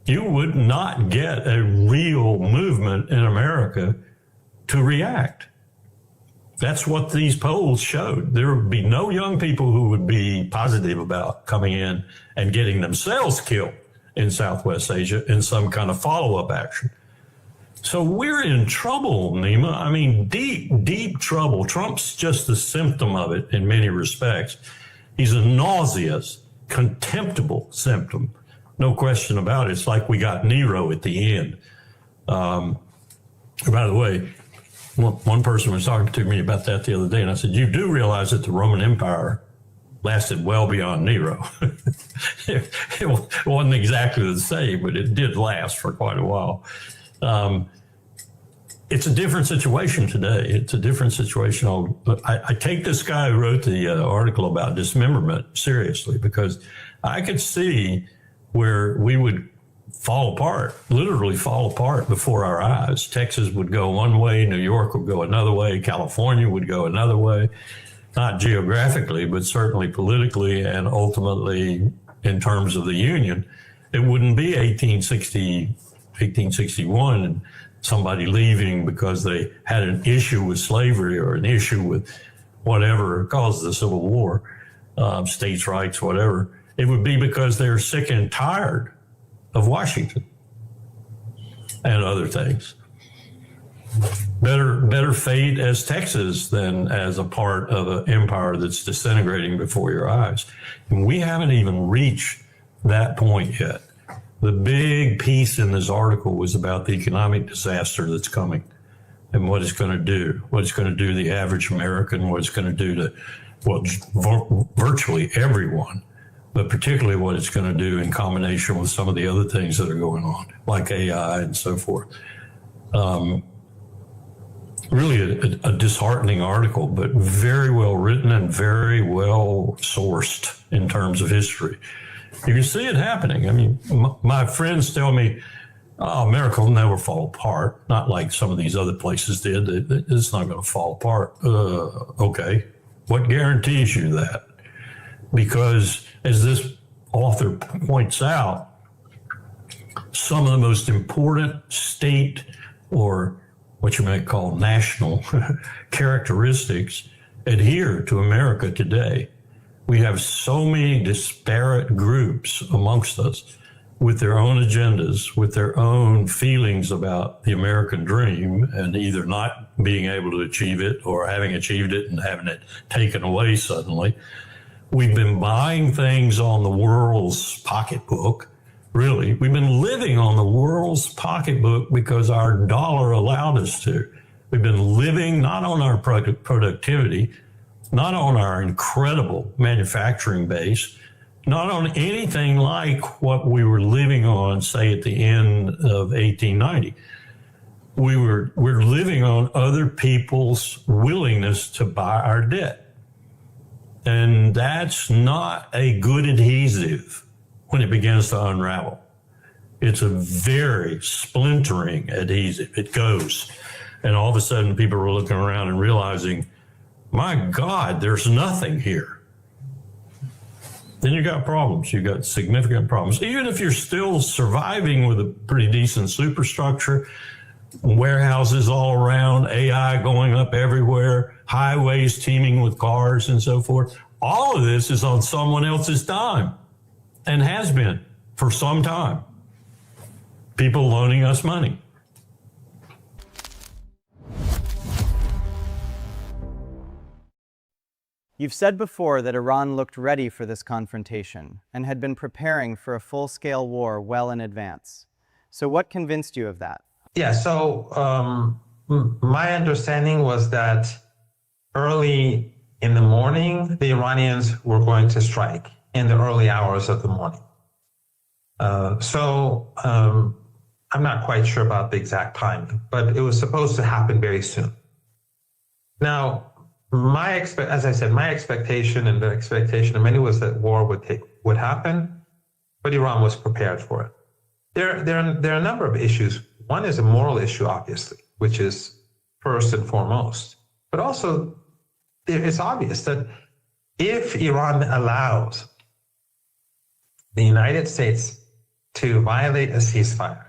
you would not get a real movement in America to react. That's what these polls showed. There would be no young people who would be positive about coming in and getting themselves killed in Southwest Asia in some kind of follow-up action. So we're in trouble, Nima. I mean, deep, deep trouble. Trump's just the symptom of it in many respects. He's a nauseous, contemptible symptom. No question about it. It's like we got Nero at the end. By the way, one person was talking to me about that the other day, and I said, you do realize that the Roman Empire lasted well beyond Nero. It wasn't exactly the same, but it did last for quite a while. It's a different situation today. It's a different situation. I take this guy who wrote the article about dismemberment seriously, because I could see where we would fall apart, literally fall apart before our eyes. Texas would go one way, New York would go another way, California would go another way, not geographically, but certainly politically and ultimately in terms of the Union. It wouldn't be 1861 and somebody leaving because they had an issue with slavery or an issue with whatever caused the Civil War, states' rights, whatever, it would be because they're sick and tired of Washington and other things. Better fate as Texas than as a part of an empire that's disintegrating before your eyes. And we haven't even reached that point yet. The big piece in this article was about the economic disaster that's coming and what it's going to do, what it's going to do to the average American, what it's going to do to, well, virtually everyone, but particularly what it's going to do in combination with some of the other things that are going on, like AI and so forth. Really a disheartening article, but very well written and very well sourced in terms of history. You can see it happening. I mean, my friends tell me, oh, America will never fall apart. Not like some of these other places did. It's not going to fall apart. Okay. What guarantees you that? Because as this author points out, some of the most important state or what you might call national characteristics adhere to America today. We have so many disparate groups amongst us with their own agendas, with their own feelings about the American dream, and either not being able to achieve it or having achieved it and having it taken away suddenly. We've been buying things on the world's pocketbook. Really, we've been living on the world's pocketbook because our dollar allowed us to. We've been living not on our productivity, not on our incredible manufacturing base, not on anything like what we were living on, say, at the end of 1890. We're living on other people's willingness to buy our debt. And that's not a good adhesive when it begins to unravel. It's a very splintering adhesive. It goes. And all of a sudden people are looking around and realizing, my God, there's nothing here. Then you got problems. You got significant problems. Even if you're still surviving with a pretty decent superstructure, warehouses all around, AI going up everywhere, highways teeming with cars and so forth, all of this is on someone else's dime. And has been for some time. People loaning us money. You've said before that Iran looked ready for this confrontation and had been preparing for a full-scale war well in advance. So what convinced you of that? Yeah, so my understanding was that early in the morning, the Iranians were going to strike in the early hours of the morning. I'm not quite sure about the exact timing, but it was supposed to happen very soon. Now, as I said, my expectation and the expectation of many was that war would happen, but Iran was prepared for it. There are a number of issues. One is a moral issue, obviously, which is first and foremost. But also, it's obvious that if Iran allows the United States to violate a ceasefire,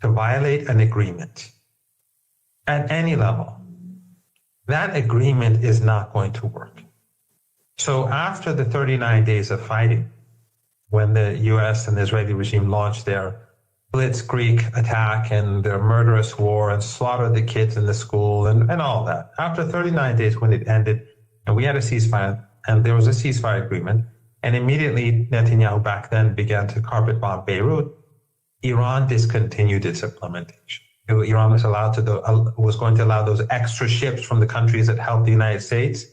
to violate an agreement at any level, that agreement is not going to work. So after the 39 days of fighting, when the US and the Israeli regime launched their blitzkrieg attack and their murderous war and slaughtered the kids in the school and all that, after 39 days when it ended and we had a ceasefire and there was a ceasefire agreement, and immediately Netanyahu back then began to carpet bomb Beirut, Iran discontinued its implementation. Iran was going to allow those extra ships from the countries that helped the United States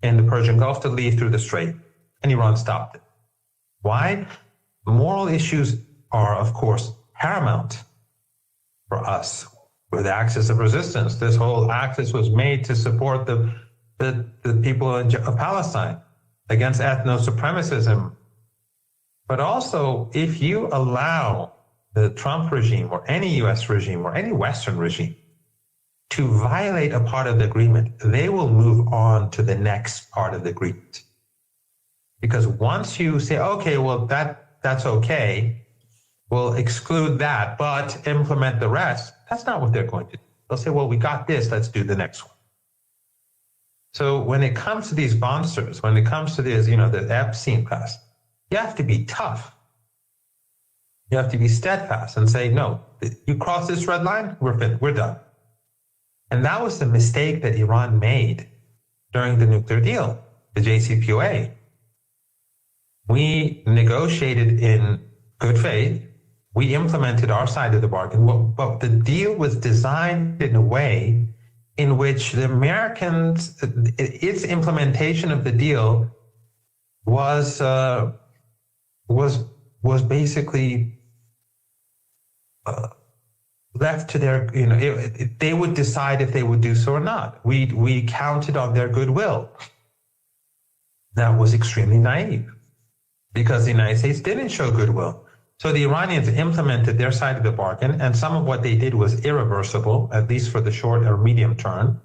in the Persian Gulf to leave through the Strait, and Iran stopped it. Why? Moral issues are, of course, paramount for us with the axis of resistance. This whole axis was made to support the people of Palestine against ethno-supremacism. But also, if you allow the Trump regime or any US regime or any Western regime to violate a part of the agreement, they will move on to the next part of the agreement. Because once you say, okay, well, that's okay, we'll exclude that, but implement the rest, that's not what they're going to do. They'll say, well, we got this, let's do the next one. So when it comes to these monsters, when it comes to this, the Epstein class, you have to be tough. You have to be steadfast and say, no, you cross this red line, we're done. And that was the mistake that Iran made during the nuclear deal, the JCPOA. We negotiated in good faith. We implemented our side of the bargain, but the deal was designed in a way in which the Americans, its implementation of the deal was basically left to their, they would decide if they would do so or not. We counted on their goodwill. That was extremely naive because the United States didn't show goodwill. So the Iranians implemented their side of the bargain, and some of what they did was irreversible, at least for the short or medium term.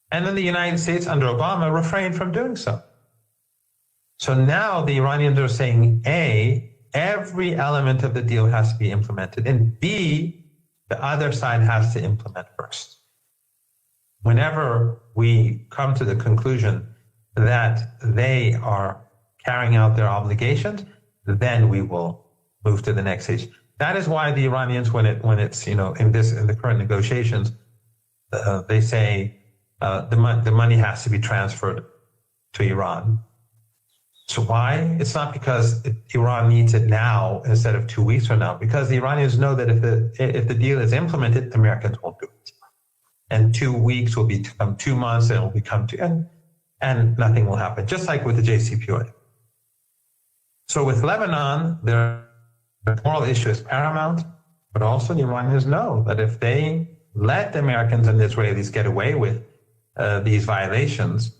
And then the United States under Obama refrained from doing so. So now the Iranians are saying, A, every element of the deal has to be implemented, and B, the other side has to implement first. Whenever we come to the conclusion that they are carrying out their obligations, then we will move to the next stage. That is why the Iranians, when it's in the current negotiations, they say the money has to be transferred to Iran. So why? It's not because Iran needs it now instead of 2 weeks from now, because the Iranians know that if the deal is implemented, the Americans won't do it. And 2 weeks will become 2 months, and it will become and nothing will happen, just like with the JCPOA. So with Lebanon, the moral issue is paramount, but also the Iranians know that if they let the Americans and the Israelis get away with these violations,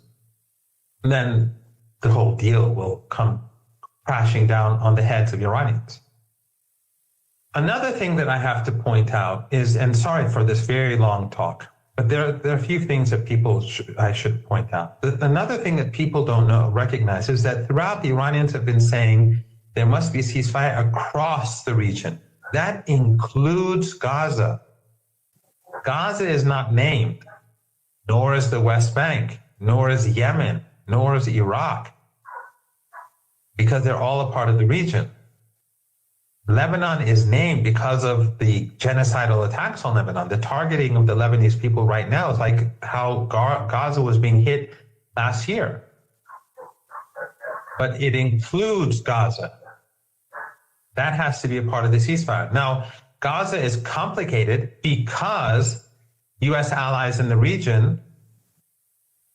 then the whole deal will come crashing down on the heads of Iranians. Another thing that I have to point out is, and sorry for this very long talk, but there are a few things that I should point out. Another thing that people don't recognize is that throughout the Iranians have been saying there must be a ceasefire across the region. That includes Gaza. Gaza is not named, nor is the West Bank, nor is Yemen, nor is Iraq, because they're all a part of the region. Lebanon is named because of the genocidal attacks on Lebanon. The targeting of the Lebanese people right now is like how Gaza was being hit last year. But it includes Gaza. That has to be a part of the ceasefire. Now, Gaza is complicated because U.S. allies in the region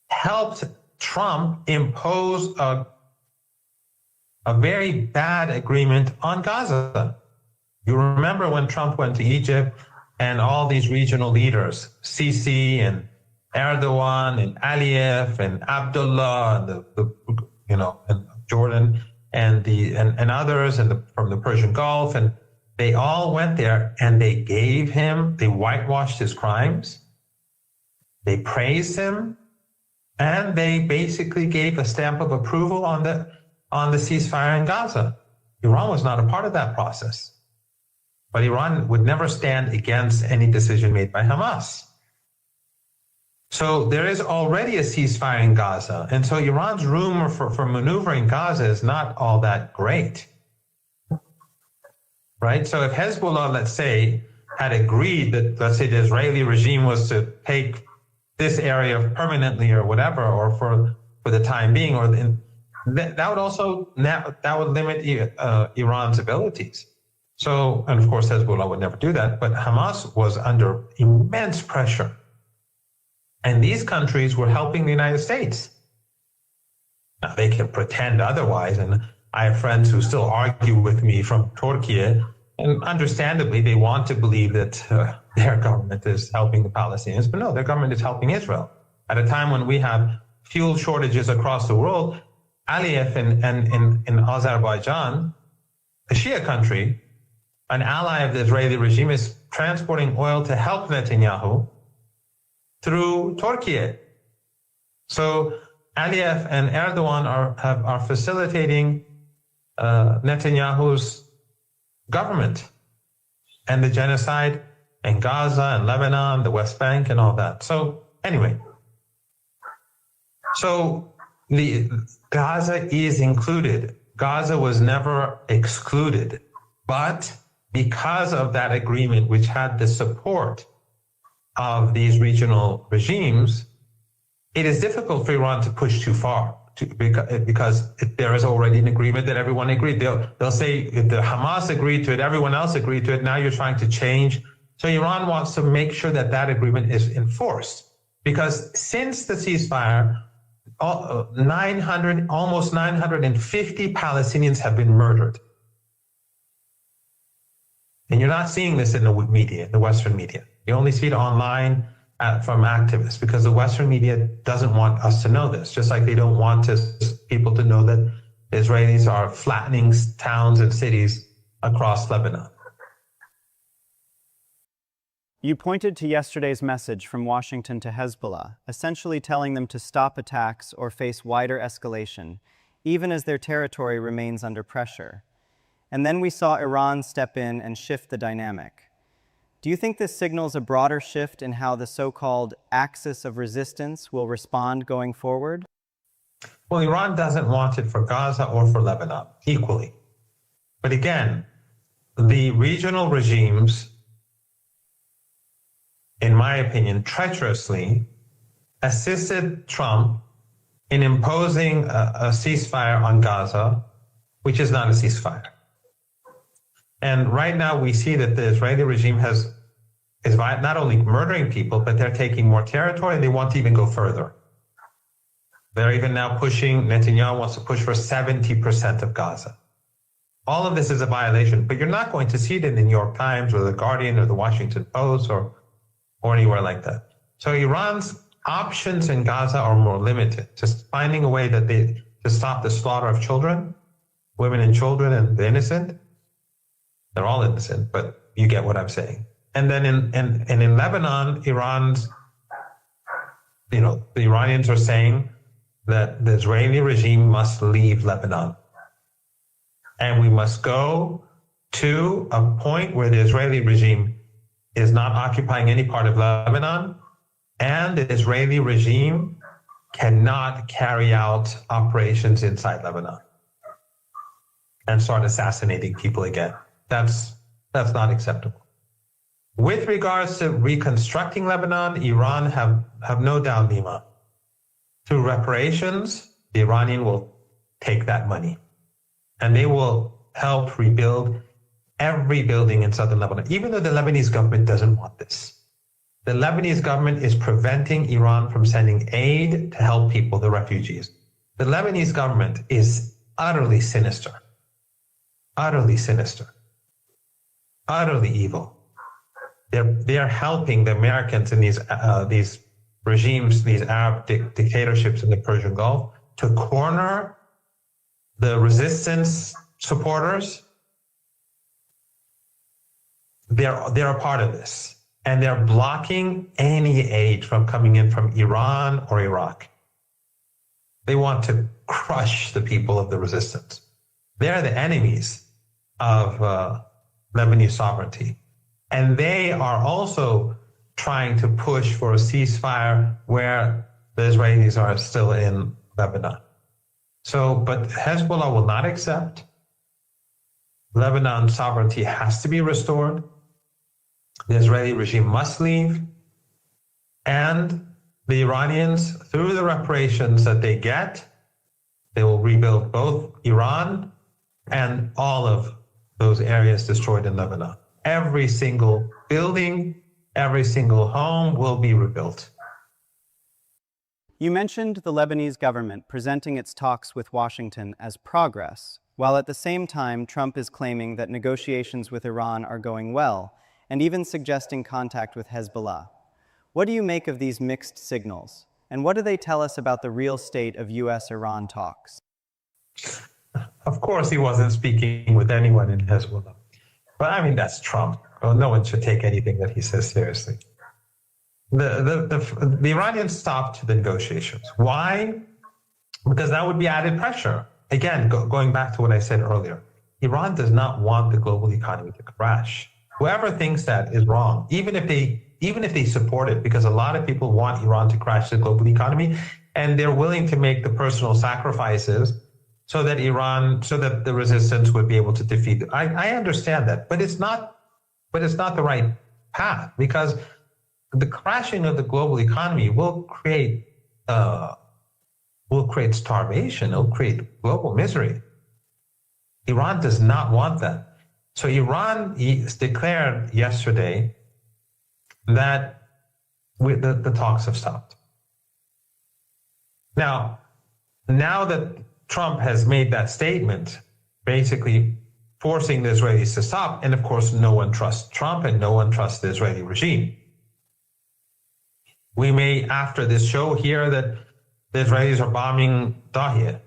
helped Trump impose a very bad agreement on Gaza. You remember when Trump went to Egypt and all these regional leaders, Sisi and Erdogan and Aliyev and Abdullah and Jordan and others from the Persian Gulf, and they all went there and they whitewashed his crimes, they praised him, and they basically gave a stamp of approval on the ceasefire in Gaza. Iran was not a part of that process. But Iran would never stand against any decision made by Hamas. So there is already a ceasefire in Gaza. And so Iran's room for maneuvering Gaza is not all that great. Right? So if Hezbollah, let's say, had agreed that, let's say, the Israeli regime was to take this area permanently or whatever, or for the time being, that would limit Iran's abilities. So, and of course, Hezbollah would never do that, but Hamas was under immense pressure. And these countries were helping the United States. Now, they can pretend otherwise, and I have friends who still argue with me from Turkey, and understandably, they want to believe that their government is helping the Palestinians, but no, their government is helping Israel. At a time when we have fuel shortages across the world, Aliyev in Azerbaijan, a Shia country, an ally of the Israeli regime, is transporting oil to help Netanyahu through Turkey. So Aliyev and Erdogan are facilitating Netanyahu's government and the genocide in Gaza and Lebanon, the West Bank, and all that. So anyway, So the Gaza is included. Gaza was never excluded, but because of that agreement, which had the support of these regional regimes, it is difficult for Iran to push too far because there is already an agreement that everyone agreed. They'll say if the Hamas agreed to it, everyone else agreed to it. Now you're trying to change. So Iran wants to make sure that that agreement is enforced, because since the ceasefire, almost 950 Palestinians have been murdered. And you're not seeing this in the media, the Western media. You only see it online from activists, because the Western media doesn't want us to know this, just like they don't want people to know that Israelis are flattening towns and cities across Lebanon. You pointed to yesterday's message from Washington to Hezbollah, essentially telling them to stop attacks or face wider escalation, even as their territory remains under pressure. And then we saw Iran step in and shift the dynamic. Do you think this signals a broader shift in how the so-called axis of resistance will respond going forward? Well, Iran doesn't want it for Gaza or for Lebanon equally. But again, the regional regimes, in my opinion, treacherously assisted Trump in imposing a ceasefire on Gaza, which is not a ceasefire. And right now we see that the Israeli regime is not only murdering people, but they're taking more territory, and they want to even go further. They're even now pushing, Netanyahu wants to push for 70% of Gaza. All of this is a violation, but you're not going to see it in the New York Times or the Guardian or the Washington Post or anywhere like that. So Iran's options in Gaza are more limited. Just finding a way to stop the slaughter of children, women and children and the innocent. They're all innocent, but you get what I'm saying. And then in Lebanon, the Iranians are saying that the Israeli regime must leave Lebanon. And we must go to a point where the Israeli regime is not occupying any part of Lebanon, and the Israeli regime cannot carry out operations inside Lebanon and start assassinating people again. That's not acceptable. With regards to reconstructing Lebanon, Iran have no doubt, Nima. Through reparations, the Iranian will take that money, and they will help rebuild every building in southern Lebanon, even though the Lebanese government doesn't want this. The Lebanese government is preventing Iran from sending aid to help people, the refugees. The Lebanese government is utterly sinister, utterly evil. They're helping the Americans in these regimes, these Arab dictatorships in the Persian Gulf, to corner the resistance supporters. They're a part of this, and they're blocking any aid from coming in from Iran or Iraq. They want to crush the people of the resistance. They're the enemies of Lebanese sovereignty. And they are also trying to push for a ceasefire where the Israelis are still in Lebanon. But Hezbollah will not accept. Lebanon's sovereignty has to be restored. The Israeli regime must leave. And the Iranians, through the reparations that they get, they will rebuild both Iran and all of those areas destroyed in Lebanon. Every single building, every single home will be rebuilt. You mentioned the Lebanese government presenting its talks with Washington as progress, while at the same time Trump is claiming that negotiations with Iran are going well, and even suggesting contact with Hezbollah. What do you make of these mixed signals? And what do they tell us about the real state of U.S.-Iran talks? Of course, he wasn't speaking with anyone in Hezbollah. But I mean, that's Trump. Well, no one should take anything that he says seriously. The Iranians stopped the negotiations. Why? Because that would be added pressure. Again, going back to what I said earlier, Iran does not want the global economy to crash. Whoever thinks that is wrong, even if they support it, because a lot of people want Iran to crash the global economy, and they're willing to make the personal sacrifices so that the resistance would be able to defeat it. I understand that, but it's not the right path, because the crashing of the global economy will create starvation. It'll create global misery. Iran does not want that. So Iran declared yesterday that the talks have stopped. Now that Trump has made that statement, basically forcing the Israelis to stop, and of course, no one trusts Trump and no one trusts the Israeli regime. We may, after this show, hear that the Israelis are bombing Dahia.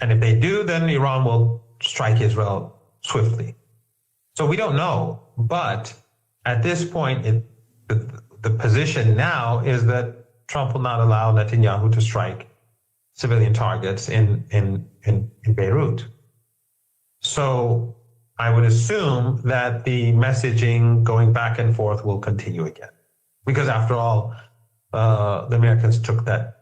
And if they do, then Iran will strike Israel swiftly. So we don't know. But at this point, the position now is that Trump will not allow Netanyahu to strike civilian targets in Beirut. So I would assume that the messaging going back and forth will continue again. Because after all, the Americans took that.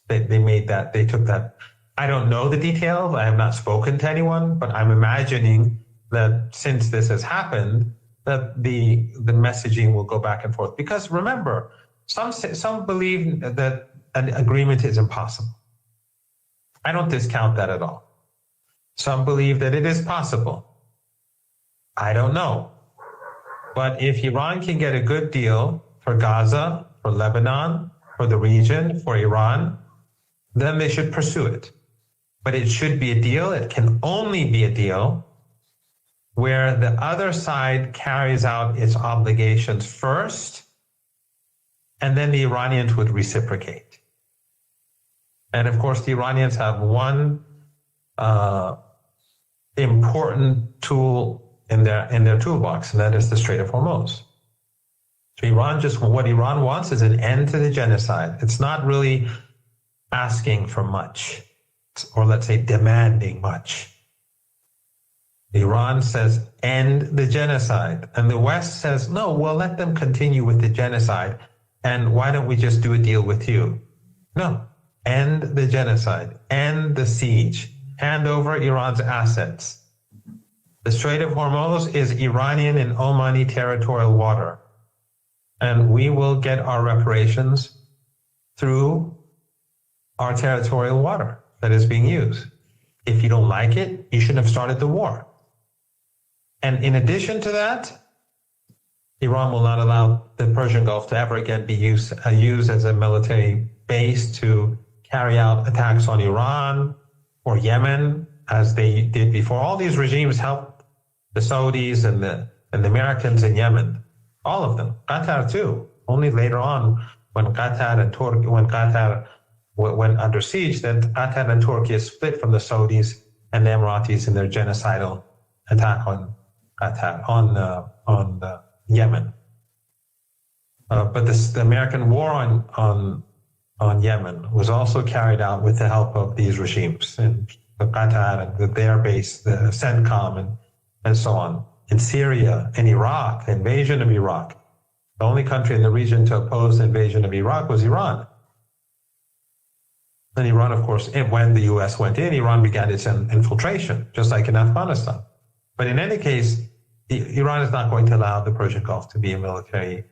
They took that. I don't know the details. I have not spoken to anyone, but I'm imagining that since this has happened, that the messaging will go back and forth. Because remember, some believe that an agreement is impossible. I don't discount that at all. Some believe that it is possible. I don't know. But if Iran can get a good deal for Gaza, for Lebanon, for the region, for Iran, then they should pursue it. But it should be a deal. It can only be a deal where the other side carries out its obligations first, and then the Iranians would reciprocate. And of course, the Iranians have one important tool in their toolbox, and that is the Strait of Hormuz. So what Iran wants is an end to the genocide. It's not really asking for much, or let's say demanding much. Iran says, end the genocide. And the West says, no, well, let them continue with the genocide. And why don't we just do a deal with you? No, end the genocide, end the siege, hand over Iran's assets. The Strait of Hormuz is Iranian and Omani territorial water. And we will get our reparations through our territorial water that is being used. If you don't like it, you shouldn't have started the war. And in addition to that, Iran will not allow the Persian Gulf to ever again be used as a military base to carry out attacks on Iran or Yemen, as they did before. All these regimes helped the Saudis and the Americans in Yemen, all of them. Qatar too. Only later on, when Qatar and Turkey, when under siege, then Qatar and Turkey split from the Saudis and the Emiratis in their genocidal attack on Qatar, on Yemen. But the American war on Yemen was also carried out with the help of these regimes, and the Qatar and their base, the CENTCOM, and so on. In Syria, in Iraq, the invasion of Iraq. The only country in the region to oppose the invasion of Iraq was Iran. And Iran, of course, when the US went in, Iran began its infiltration, just like in Afghanistan. But in any case, Iran is not going to allow the Persian Gulf to be a military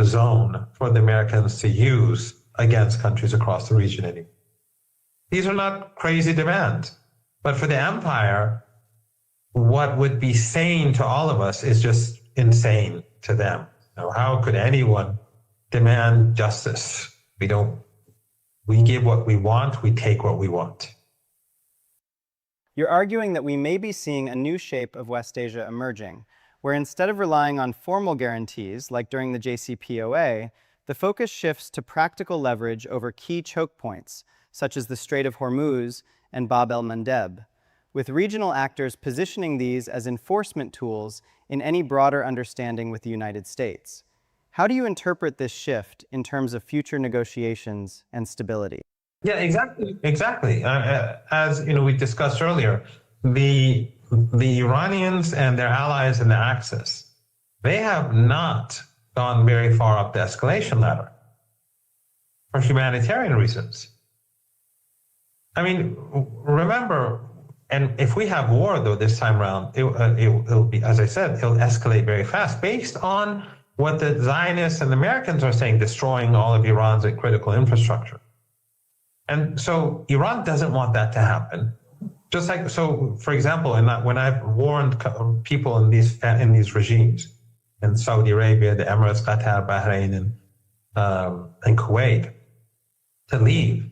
zone for the Americans to use against countries across the region anymore. These are not crazy demands. But for the empire, what would be sane to all of us is just insane to them. Now, how could anyone demand justice? We give what we want, we take what we want. You're arguing that we may be seeing a new shape of West Asia emerging, where instead of relying on formal guarantees, like during the JCPOA, the focus shifts to practical leverage over key choke points, such as the Strait of Hormuz and Bab el-Mandeb, with regional actors positioning these as enforcement tools in any broader understanding with the United States. How do you interpret this shift in terms of future negotiations and stability? Yeah, exactly. As we discussed earlier, the Iranians and their allies in the Axis, they have not gone very far up the escalation ladder. for humanitarian reasons. I mean, remember, and if we have war, though, this time around, it'll be, as I said, it'll escalate very fast based on what the Zionists and the Americans are saying, destroying all of Iran's critical infrastructure. And so Iran doesn't want that to happen. Just like, so, for example, when I've warned people in these regimes, in Saudi Arabia, the Emirates, Qatar, Bahrain, and Kuwait, to leave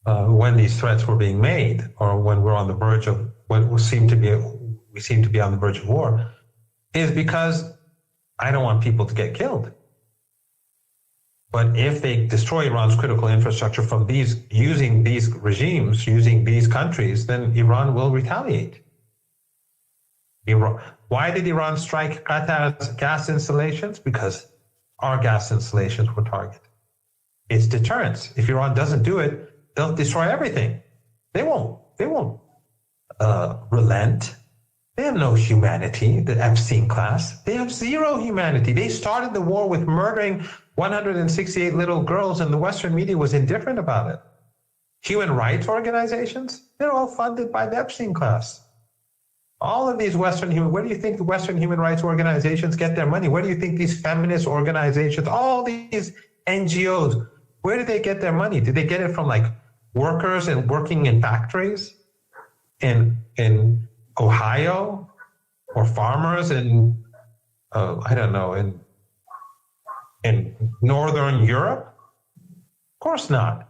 when these threats were being made, or when we're on the verge of what we seem to be on the verge of war, is because I don't want people to get killed. But if they destroy Iran's critical infrastructure from using these regimes, using these countries, then Iran will retaliate. Why did Iran strike Qatar's gas installations? Because our gas installations were targeted. It's deterrence. If Iran doesn't do it, they'll destroy everything. They won't relent. They have no humanity, the Epstein class. They have zero humanity. They started the war with murdering 168 little girls, and the Western media was indifferent about it. Human rights organizations, they're all funded by the Epstein class. All of these where do you think the Western human rights organizations get their money? Where do you think these feminist organizations, all these NGOs, where do they get their money? Do they get it from like workers and working in factories in Ohio, or farmers in, I don't know, in Northern Europe? Of course not.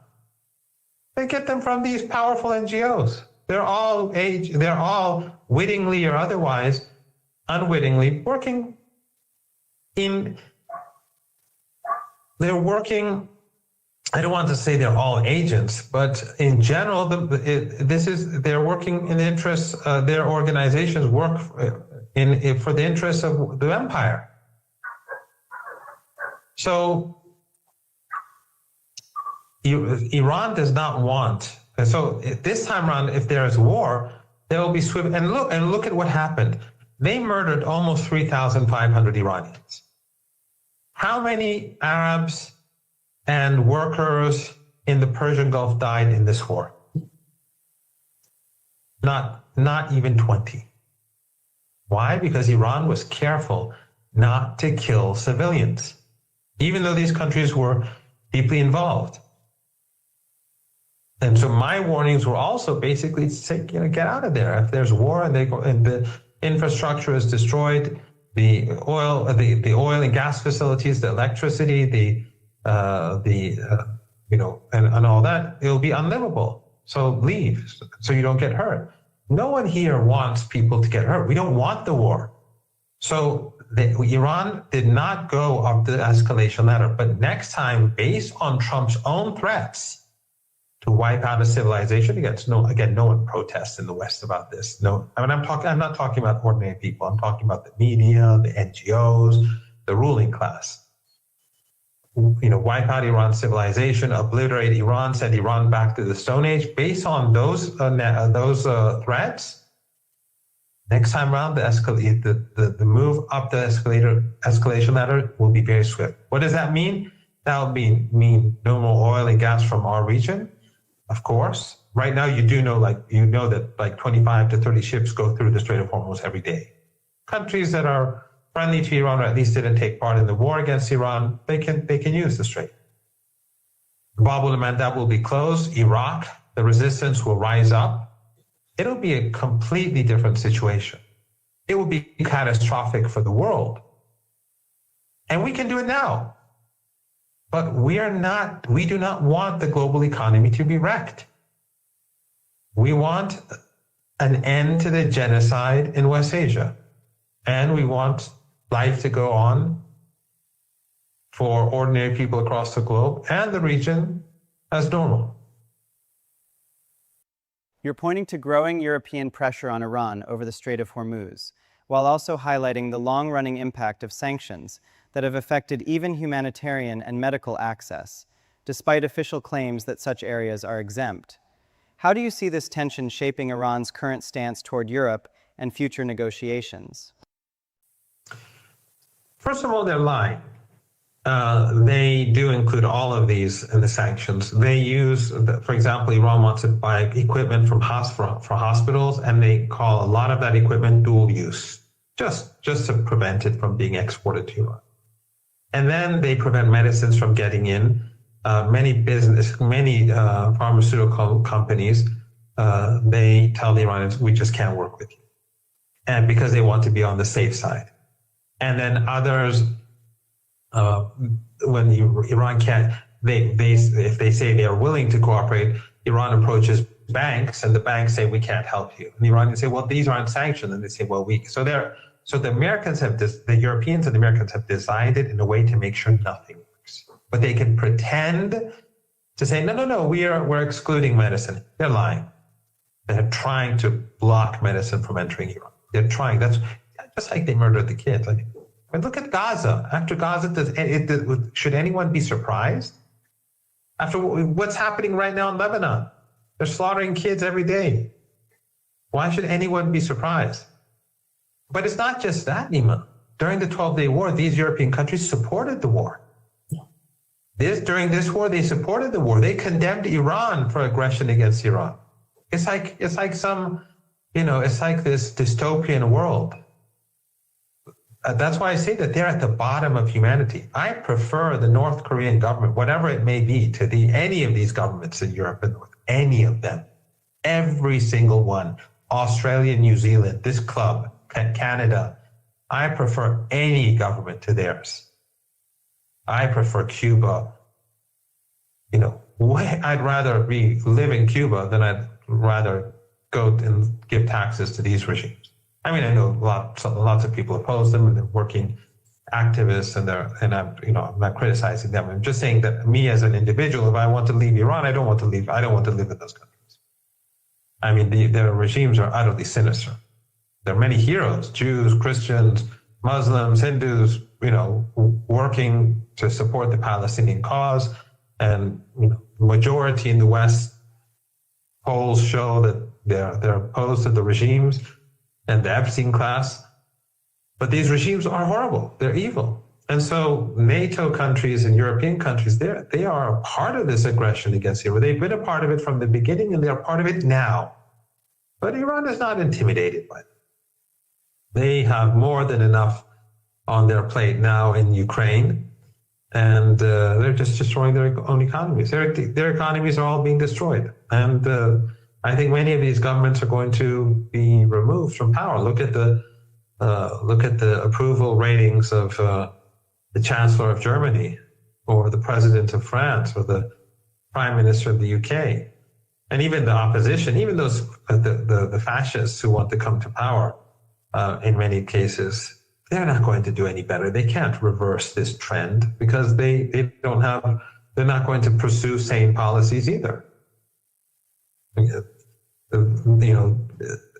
They get them from these powerful NGOs. They're all wittingly or otherwise, unwittingly working I don't want to say they're all agents, but in general, they're working in the interests, their organizations work for the interests of the empire. So Iran does not want, so this time around, if there is war, there will be swift, and look at what happened. They murdered almost 3,500 Iranians. How many Arabs and workers in the Persian Gulf died in this war? Not even 20. Why? Because Iran was careful not to kill civilians, even though these countries were deeply involved. And so my warnings were also basically to say, get out of there. If there's war and the infrastructure is destroyed, the oil and gas facilities, the electricity, and all that, it'll be unlivable. So leave, so you don't get hurt. No one here wants people to get hurt. We don't want the war. So Iran did not go up the escalation ladder. But next time, based on Trump's own threats to wipe out a civilization, no one protests in the West about this. No, I mean, I'm not talking about ordinary people. I'm talking about the media, the NGOs, the ruling class. Wipe out Iran's civilization, obliterate Iran, send Iran back to the Stone Age. Based on those threats, next time around, the move up the escalation ladder will be very swift. What does that mean? That will mean no more oil and gas from our region, of course. Right now, you know that 25 to 30 ships go through the Strait of Hormuz every day. Countries that are friendly to Iran, or at least didn't take part in the war against Iran, they can use the strait. Bab al-Mandab will be closed. Iraq, the resistance will rise up. It'll be a completely different situation. It will be catastrophic for the world. And we can do it now. But we do not want the global economy to be wrecked. We want an end to the genocide in West Asia. And we want life to go on for ordinary people across the globe and the region as normal. You're pointing to growing European pressure on Iran over the Strait of Hormuz, while also highlighting the long-running impact of sanctions that have affected even humanitarian and medical access, despite official claims that such areas are exempt. How do you see this tension shaping Iran's current stance toward Europe and future negotiations? First of all, they're lying. They do include all of these in the sanctions. They use, for example, Iran wants to buy equipment for hospitals, and they call a lot of that equipment dual use, just to prevent it from being exported to Iran. And then they prevent medicines from getting in. Many pharmaceutical companies, they tell the Iranians, we just can't work with you. And because they want to be on the safe side. And then others, when Iran can't, if they say they are willing to cooperate, Iran approaches banks, and the banks say, we can't help you. And the Iranians say, well, these aren't sanctioned. And they say, well, so the Americans the Europeans and the Americans have designed it in a way to make sure nothing works. But they can pretend to say, no, we're excluding medicine. They're lying. They're trying to block medicine from entering Iran. They're trying. That's just like they murdered the kids. I mean, look at Gaza. After Gaza, should anyone be surprised? After what's happening right now in Lebanon, they're slaughtering kids every day. Why should anyone be surprised? But it's not just that, Nima. During the 12-day war, these European countries supported the war. During this war, they supported the war. They condemned Iran for aggression against Iran. It's like this dystopian world. That's why I say that they're at the bottom of humanity. I prefer the North Korean government, whatever it may be, to any of these governments in Europe and North, any of them, every single one, Australia, New Zealand, this club, Canada. I prefer any government to theirs. I prefer Cuba. I'd rather live in Cuba than I'd rather go and give taxes to these regimes. I mean, I know lots of people oppose them, and they're working activists, and I'm not criticizing them. I'm just saying that me as an individual, if I want to leave Iran, I don't want to live in those countries. I mean, their regimes are utterly sinister. There are many heroes, Jews, Christians, Muslims, Hindus, working to support the Palestinian cause. And majority in the West, polls show that they're opposed to the regimes and the Epstein class. But these regimes are horrible. They're evil. And so NATO countries and European countries, they are a part of this aggression against Iran. They've been a part of it from the beginning, and they're a part of it now. But Iran is not intimidated by it. They have more than enough on their plate now in Ukraine, and they're just destroying their own economies. Their economies are all being destroyed. And I think many of these governments are going to be removed from power. Look at the approval ratings of the Chancellor of Germany, or the President of France, or the Prime Minister of the UK, and even the opposition, even those the fascists who want to come to power. In many cases, they're not going to do any better. They can't reverse this trend because they're not going to pursue sane policies either.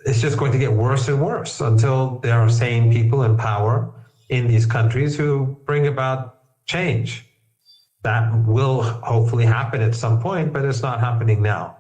It's just going to get worse and worse until there are sane people in power in these countries who bring about change. That will hopefully happen at some point, but it's not happening now.